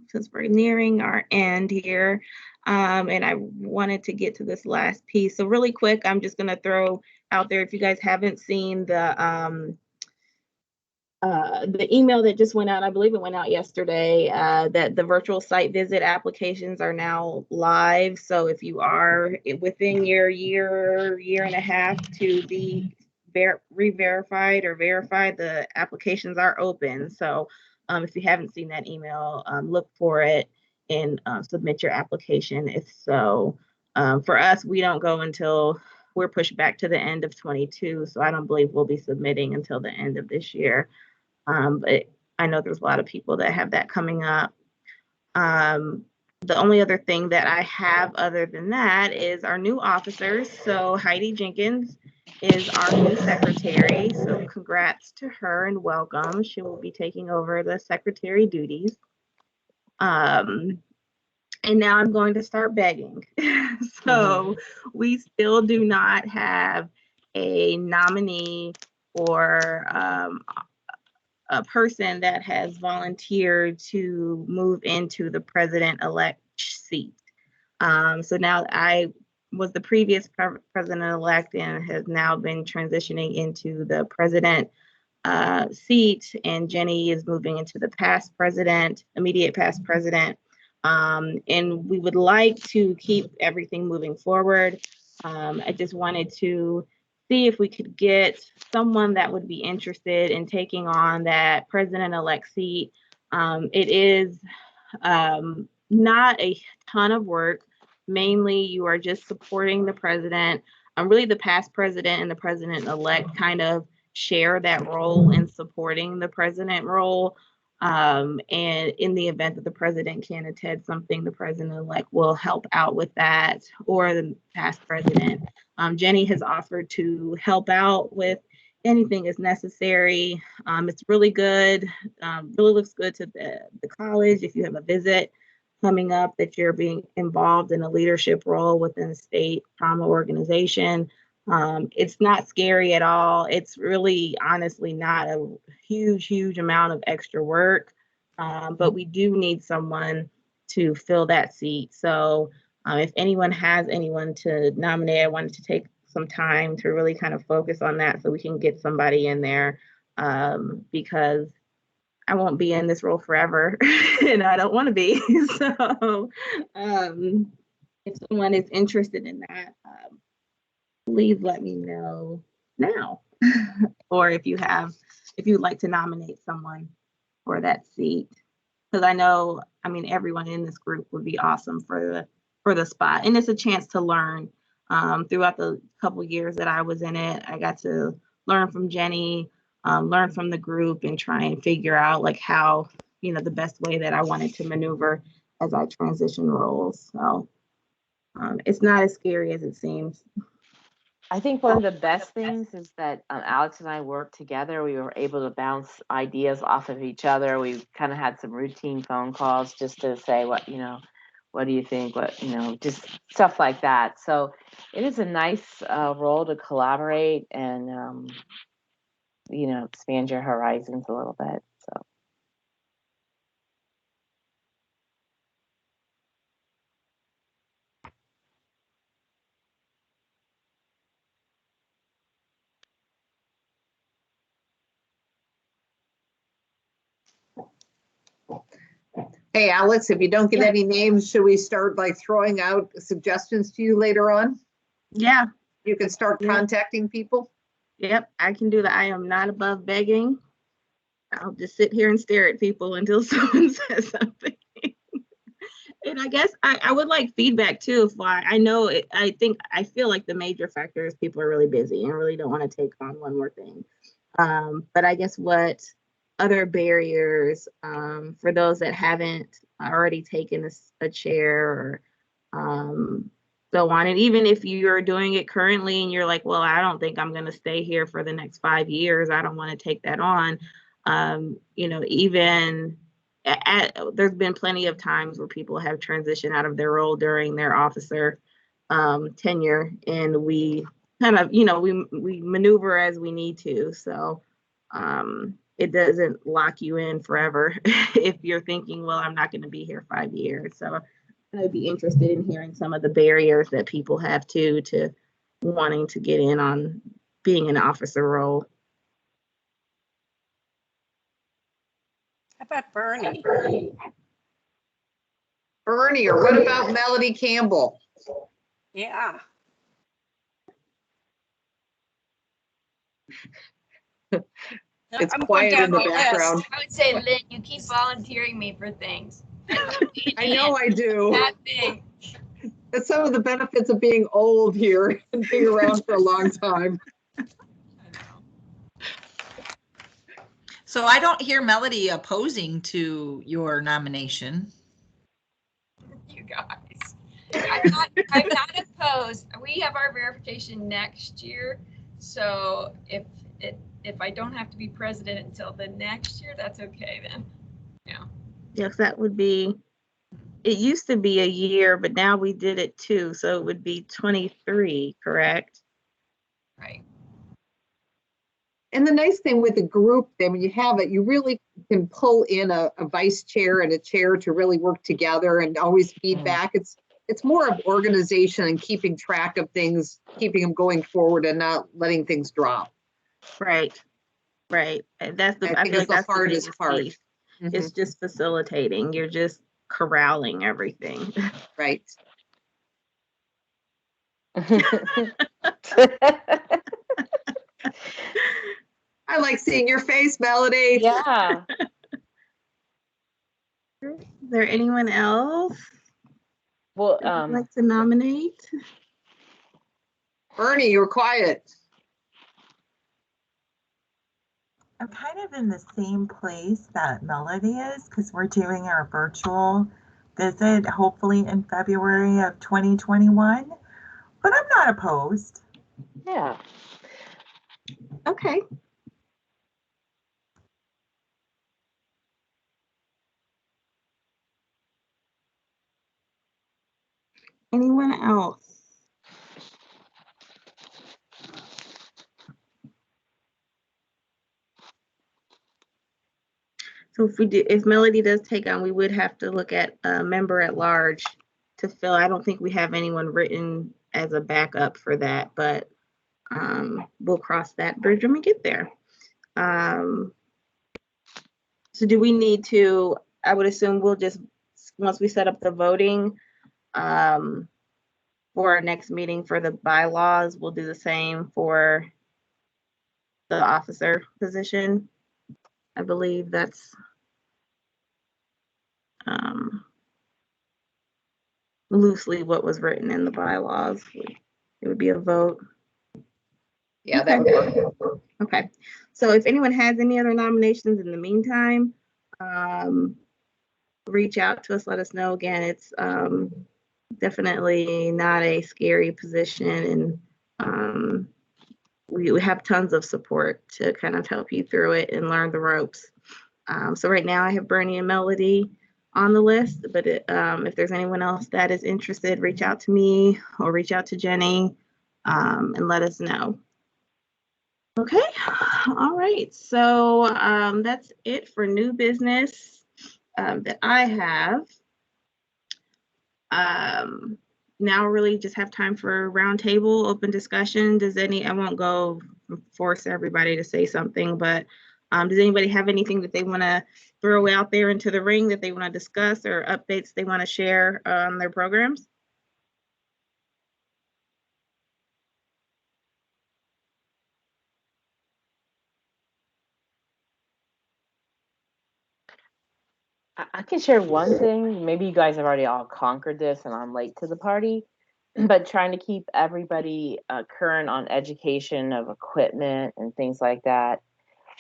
since we're nearing our end here, and I wanted to get to this last piece. So really quick, I'm just gonna throw out there, if you guys haven't seen the email that just went out, I believe it went out yesterday, that the virtual site visit applications are now live. So if you are within your year and a half to be re-verified or verified, the applications are open. So if you haven't seen that email, look for it and submit your application. If so, for us, we don't go until we're pushed back to the end of 22. So I don't believe we'll be submitting until the end of this year. But I know there's a lot of people that have that coming up. The only other thing that I have other than that is our new officers. So Heidi Jenkins is our new secretary. So congrats to her and welcome. She will be taking over the secretary duties. And now I'm going to start begging. So we still do not have a nominee or a person that has volunteered to move into the president-elect seat. So now I was the previous president-elect and has now been transitioning into the president seat, and Jenny is moving into the immediate past president. And we would like to keep everything moving forward. I just wanted to see if we could get someone that would be interested in taking on that president-elect seat. It is not a ton of work. Mainly, you are just supporting the president. Really, the past president and the president-elect kind of share that role in supporting the president role. And in the event that the president can't attend something, the president-elect will help out with that, or the past president. Jenny has offered to help out with anything as necessary. It's really good, really looks good to the college if you have a visit coming up that you're being involved in a leadership role within the state trauma organization. It's not scary at all. It's really honestly not a huge amount of extra work, but we do need someone to fill that seat. So if anyone has anyone to nominate, I wanted to take some time to really kind of focus on that so we can get somebody in there, because I won't be in this role forever and I don't want to be. So if someone is interested in that, please let me know now. Or if you'd like to nominate someone for that seat. Because I mean, everyone in this group would be awesome for the spot. And it's a chance to learn. Throughout the couple years that I was in it, I got to learn from Jenny, learn from the group, and try and figure out like how, the best way that I wanted to maneuver as I transition roles. So it's not as scary as it seems. I think one of the best things is that Alex and I worked together. We were able to bounce ideas off of each other. We kind of had some routine phone calls just to say what do you think? Just stuff like that. So it is a nice role to collaborate and, expand your horizons a little bit. So. Hey, Alex, if you don't get Yeah. any names, should we start like throwing out suggestions to you later on? Yeah. You can start contacting people. Yep, I can do that. I am not above begging. I'll just sit here and stare at people until someone says something. And I guess I would like feedback too. If I know it, I feel like the major factor is people are really busy and really don't want to take on one more thing. But I guess what other barriers for those that haven't already taken a chair or so on. And even if you're doing it currently and you're like, well, I don't think I'm going to stay here for the next 5 years. I don't want to take that on. Even there's been plenty of times where people have transitioned out of their role during their officer tenure, and we kind of, we maneuver as we need to. So it doesn't lock you in forever if you're thinking, well, I'm not going to be here 5 years. So I'd be interested in hearing some of the barriers that people have to wanting to get in on being an officer role. How about Bernie? Bernie, or what about Melody Campbell? Yeah. It's quiet in the background. I would say, Lynn, you keep volunteering me for things. I know I do. That thing. That's some of the benefits of being old here and being around for a long time. So I don't hear Melody opposing to your nomination. You guys, I'm not opposed. We have our verification next year, so if I don't have to be president until the next year, that's okay then. Yeah. Yes, that would be. It used to be a year, but now we did it 2, so it would be 23, correct? Right. And the nice thing with the group, then when you have it, you really can pull in a vice chair and a chair to really work together and always feedback. It's more of organization and keeping track of things, keeping them going forward and not letting things drop. Right. That's the. I think feel like it's the that's hardest biggest part. piece. It's just facilitating. You're just corralling everything. Right. I like seeing your face, Melody. Yeah. Is there anyone else Well, that would like to nominate? Bernie, you're quiet. I'm kind of in the same place that Melody is because we're doing our virtual visit, hopefully in February of 2021, but I'm not opposed. Yeah. Okay. Anyone else? So if Melody does take on, we would have to look at a member at large to fill. I don't think we have anyone written as a backup for that, but we'll cross that bridge when we get there. So do we need to, I would assume we'll just, once we set up the voting for our next meeting for the bylaws, we'll do the same for the officer position. I believe that's loosely what was written in the bylaws. It would be a vote. Yeah, that would work. Okay. So if anyone has any other nominations in the meantime, reach out to us, let us know. Again, it's definitely not a scary position, and we have tons of support to kind of help you through it and learn the ropes. So right now I have Bernie and Melody on the list, but if there's anyone else that is interested, reach out to me or reach out to Jenny and let us know. Okay, all right, so that's it for new business that I have. Now really just have time for roundtable, open discussion. I won't go force everybody to say something, but Does anybody have anything that they want to throw out there into the ring that they want to discuss or updates they want to share on their programs? I can share one thing. Maybe you guys have already all conquered this and I'm late to the party, but trying to keep everybody current on education of equipment and things like that.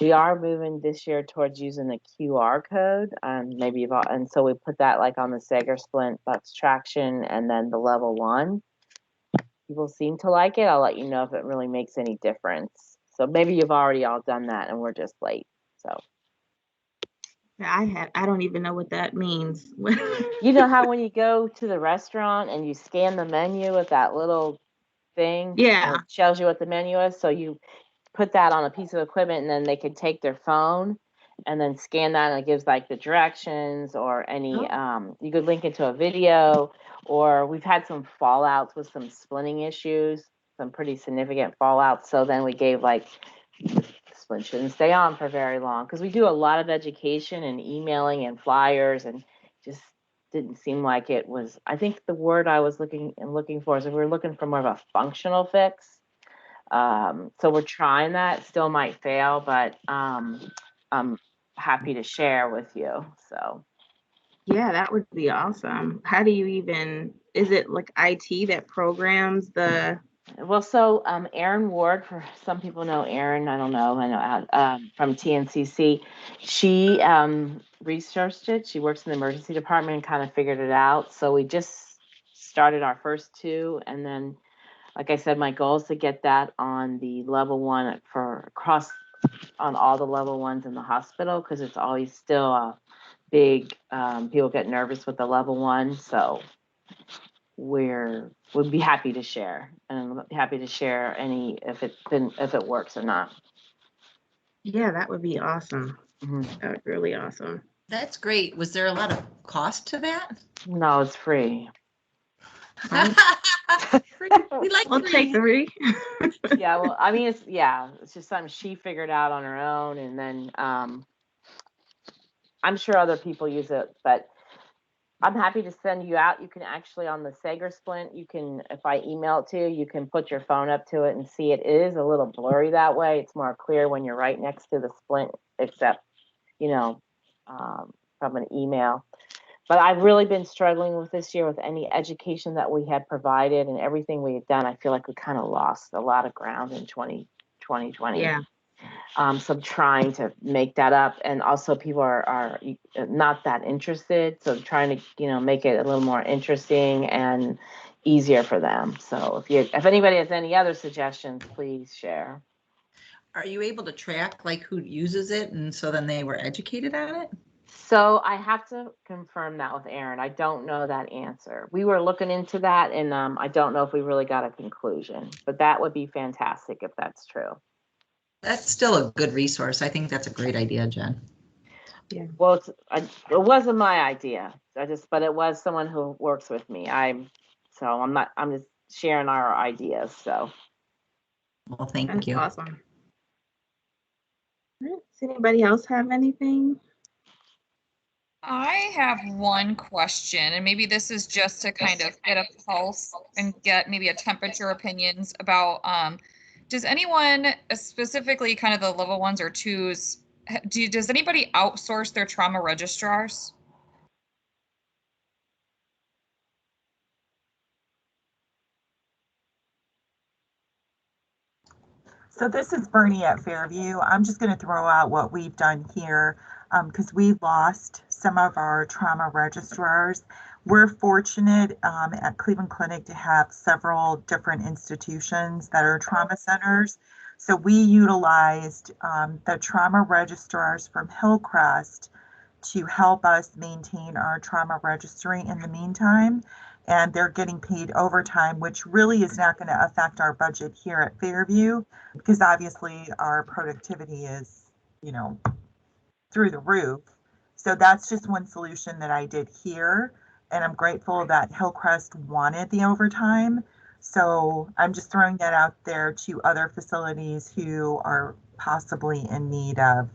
We are moving this year towards using the QR code. Maybe you've all, and so we put that like on the Sager Splint, Bucks Traction, and then the level 1. People seem to like it. I'll let you know if it really makes any difference. So maybe you've already all done that and we're just late. So. I don't even know what that means. You know how when you go to the restaurant and you scan the menu with that little thing? Yeah. It shows you what the menu is. So you put that on a piece of equipment and then they can take their phone and then scan that and it gives like the directions or any, you could link it to a video, or we've had some fallouts with some splinting issues, some pretty significant fallouts. So then we gave like, splint shouldn't stay on for very long because we do a lot of education and emailing and flyers and just didn't seem like it was. I think the word I was looking for is we were looking for more of a functional fix. So we're trying that. Still might fail, but I'm happy to share with you. So yeah, that would be awesome. How do you even? Is it like IT that programs the? Well, so Erin Ward, for some people know Erin, I know from TNCC, she researched it. She works in the emergency department and kind of figured it out. So we just started our first 2. And then, like I said, my goal is to get that on the level 1 for across on all the level 1s in the hospital, because it's always still a big, people get nervous with the level 1. So we'd be happy to share, and I'm happy to share any if it works or not. Yeah, that would be awesome. That would be really awesome. That's great. Was there a lot of cost to that? No, it's free. We like We'll take 3. Yeah, well, I mean, it's just something she figured out on her own, and then I'm sure other people use it, but I'm happy to send you out. You can actually, on the Sager Splint, you can, if I email it to you, you can put your phone up to it and see it. It is a little blurry that way. It's more clear when you're right next to the splint, except, from an email. But I've really been struggling with this year with any education that we had provided and everything we had done. I feel like we kind of lost a lot of ground in 2020. Yeah. So I'm trying to make that up, and also people are not that interested. So trying to, make it a little more interesting and easier for them. So if anybody has any other suggestions, please share. Are you able to track like who uses it, and so then they were educated on it? So I have to confirm that with Erin. I don't know that answer. We were looking into that, and I don't know if we really got a conclusion, but that would be fantastic if that's true. That's still a good resource. I think that's a great idea, Jen. Yeah. Well, it wasn't my idea. But it was someone who works with me. I'm just sharing our ideas. So. Well, thank you. Awesome. Does anybody else have anything? I have one question, and maybe this is just to kind of get a pulse and get maybe a temperature opinions about, does anyone, specifically kind of the level 1s or 2s, does anybody outsource their trauma registrars? So this is Bernie at Fairview. I'm just going to throw out what we've done here because we lost some of our trauma registrars. We're fortunate at Cleveland Clinic to have several different institutions that are trauma centers. So we utilized the trauma registrars from Hillcrest to help us maintain our trauma registry in the meantime. And they're getting paid overtime, which really is not going to affect our budget here at Fairview, because obviously our productivity is, through the roof. So that's just one solution that I did here. And I'm grateful that Hillcrest wanted the overtime. So I'm just throwing that out there to other facilities who are possibly in need of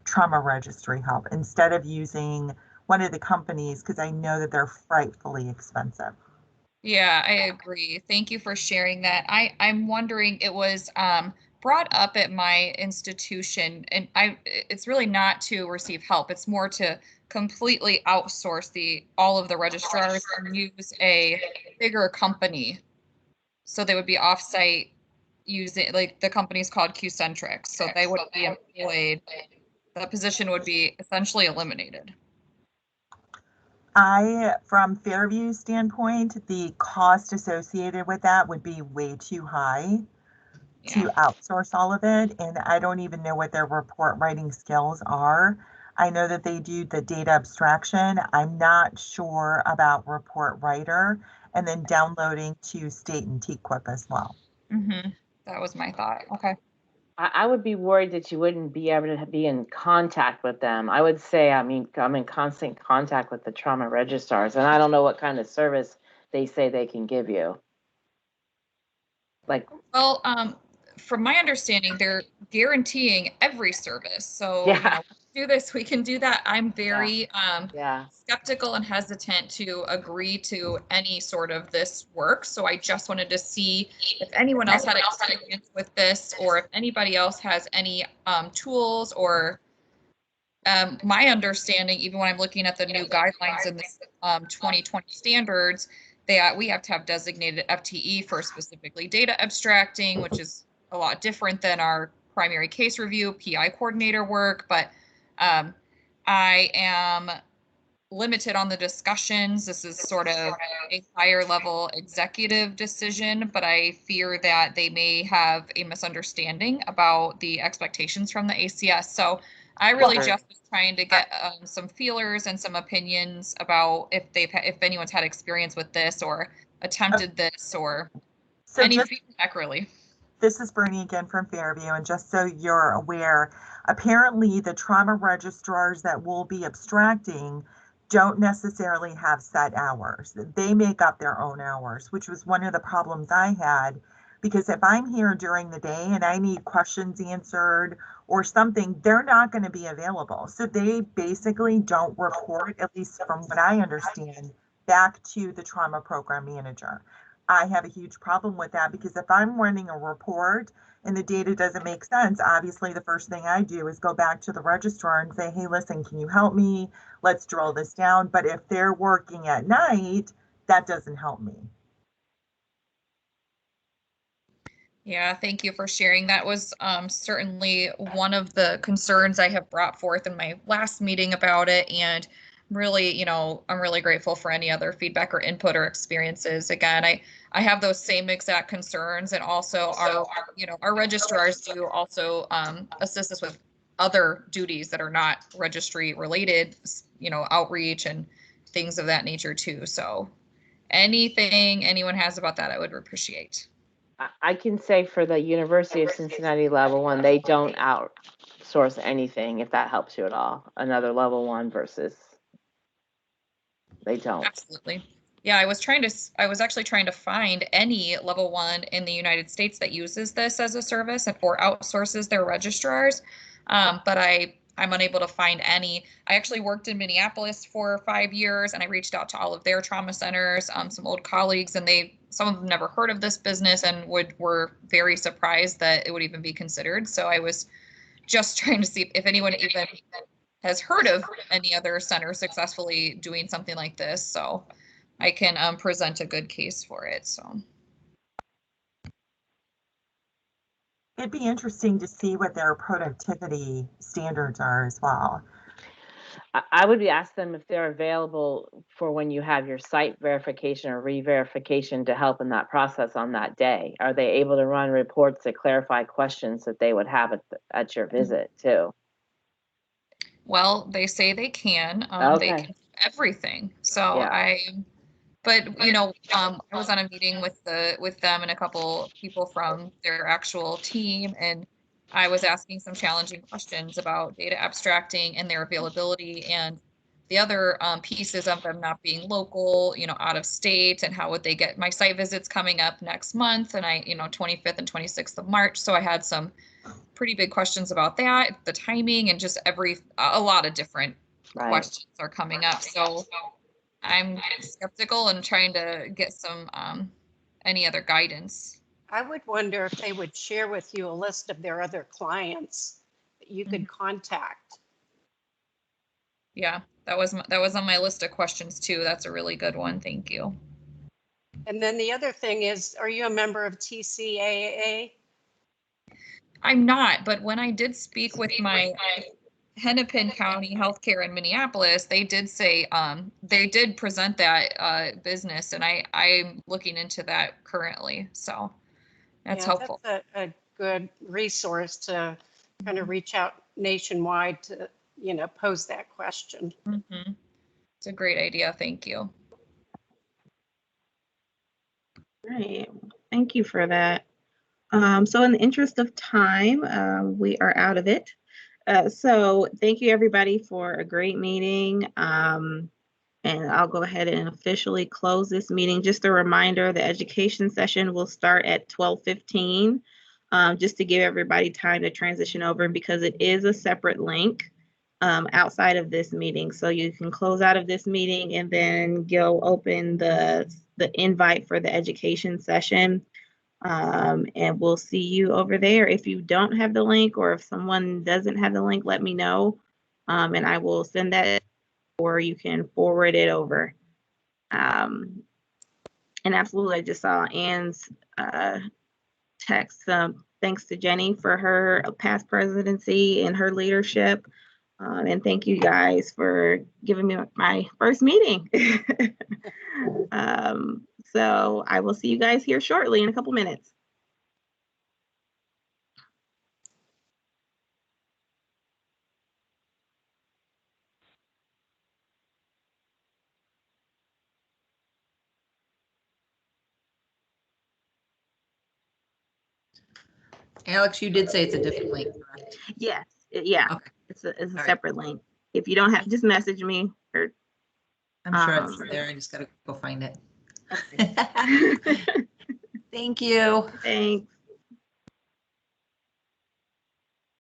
trauma registry help instead of using one of the companies, because I know that they're frightfully expensive. Yeah, I agree. Thank you for sharing that. I'm wondering, it was brought up at my institution, and it's really not to receive help. It's more to completely outsource all of the registrars and use a bigger company. So they would be offsite using, like, the company's called Qcentric. So they would be employed. The position would be essentially eliminated. From Fairview's standpoint, the cost associated with that would be way too high to outsource all of it. And I don't even know what their report writing skills are. I know that they do the data abstraction. I'm not sure about report writer and then downloading to state and TQIP as well. That was my thought. Okay. I would be worried that you wouldn't be able to be in contact with them. I would say, I mean, I'm in constant contact with the trauma registrars, and I don't know what kind of service they say they can give you. Like, well, from my understanding, they're guaranteeing every service. So, you know, do this, we can do that. I'm very skeptical and hesitant to agree to any sort of this work. So I just wanted to see if anyone else had experience with this, or if anybody else has any tools or my understanding, even when I'm looking at the new guidelines in the 2020 standards, we have to have designated FTE for specifically data abstracting, which is a lot different than our primary case review, PI coordinator work. But I am limited on the discussions. This is sort of a higher level executive decision, but I fear that they may have a misunderstanding about the expectations from the ACS. So I really just was trying to get some feelers and some opinions about if anyone's had experience with this or attempted this or any feedback really. This is Bernie again from Fairview, and just so you're aware, apparently the trauma registrars that will be abstracting don't necessarily have set hours. They make up their own hours, which was one of the problems I had, because if I'm here during the day and I need questions answered or something, they're not going to be available. So they basically don't report, at least from what I understand, back to the trauma program manager. I have a huge problem with that, because if I'm running a report and the data doesn't make sense, obviously the first thing I do is go back to the registrar and say, hey, listen, can you help me? Let's drill this down. But if they're working at night, that doesn't help me. Yeah, thank you for sharing. That was certainly one of the concerns I have brought forth in my last meeting about it. And really, you know, I'm really grateful for any other feedback or input or experiences. Again, I have those same exact concerns, and also our registrars do also assist us with other duties that are not registry related, you know, outreach and things of that nature too. So anything anyone has about that, I would appreciate. I can say for the University of Cincinnati level 1, they don't outsource anything, if that helps you at all. Another level 1 versus they don't. Absolutely. Yeah, I was actually trying to find any level 1 in the United States that uses this as a service or outsources their registrars. But I'm unable to find any. I actually worked in Minneapolis for 5 years, and I reached out to all of their trauma centers, some old colleagues, and some of them never heard of this business and were very surprised that it would even be considered. So I was just trying to see if anyone even has heard of any other center successfully doing something like this, so I can present a good case for it. So it'd be interesting to see what their productivity standards are as well. I would ask them if they're available for when you have your site verification or re-verification to help in that process on that day. Are they able to run reports to clarify questions that they would have at your visit too? Well, they say they can. They can do everything. So but you know, I was on a meeting with them and a couple people from their actual team, and I was asking some challenging questions about data abstracting and their availability, and the other pieces of them not being local, you know, out of state, and how would they get. My site visits coming up next month, and 25th and 26th of March. So I had some pretty big questions about that, the timing, and just a lot of different questions are coming up. So I'm skeptical and trying to get some any other guidance. I would wonder if they would share with you a list of their other clients that you could contact. Yeah, that was on my list of questions too. That's a really good one. Thank you. And then the other thing is, are you a member of TCAA? I'm not, but when I did speak with my Hennepin County Healthcare in Minneapolis, they did say they did present that business, and I'm looking into that currently. So that's helpful. That's a good resource to kind of reach out nationwide to, pose that question. Mm-hmm. It's a great idea. Thank you. Great. Thank you for that. So in the interest of time, we are out of it. So thank you everybody for a great meeting. And I'll go ahead and officially close this meeting. Just a reminder, the education session will start at 12:15, just to give everybody time to transition over, because it is a separate link outside of this meeting. So you can close out of this meeting and then go open the invite for the education session. And we'll see you over there. If you don't have the link, or if someone doesn't have the link, let me know. And I will send that, or you can forward it over. And absolutely, I just saw Ann's text. Thanks to Jenny for her past presidency and her leadership. And thank you guys for giving me my first meeting. So I will see you guys here shortly in a couple minutes. Alex, you did say it's a different link, correct? Yes. Yeah. Okay. It's a separate link. If you don't have, just message me. Or I'm sure it's there. I just gotta go find it. Okay. Thank you. Thanks.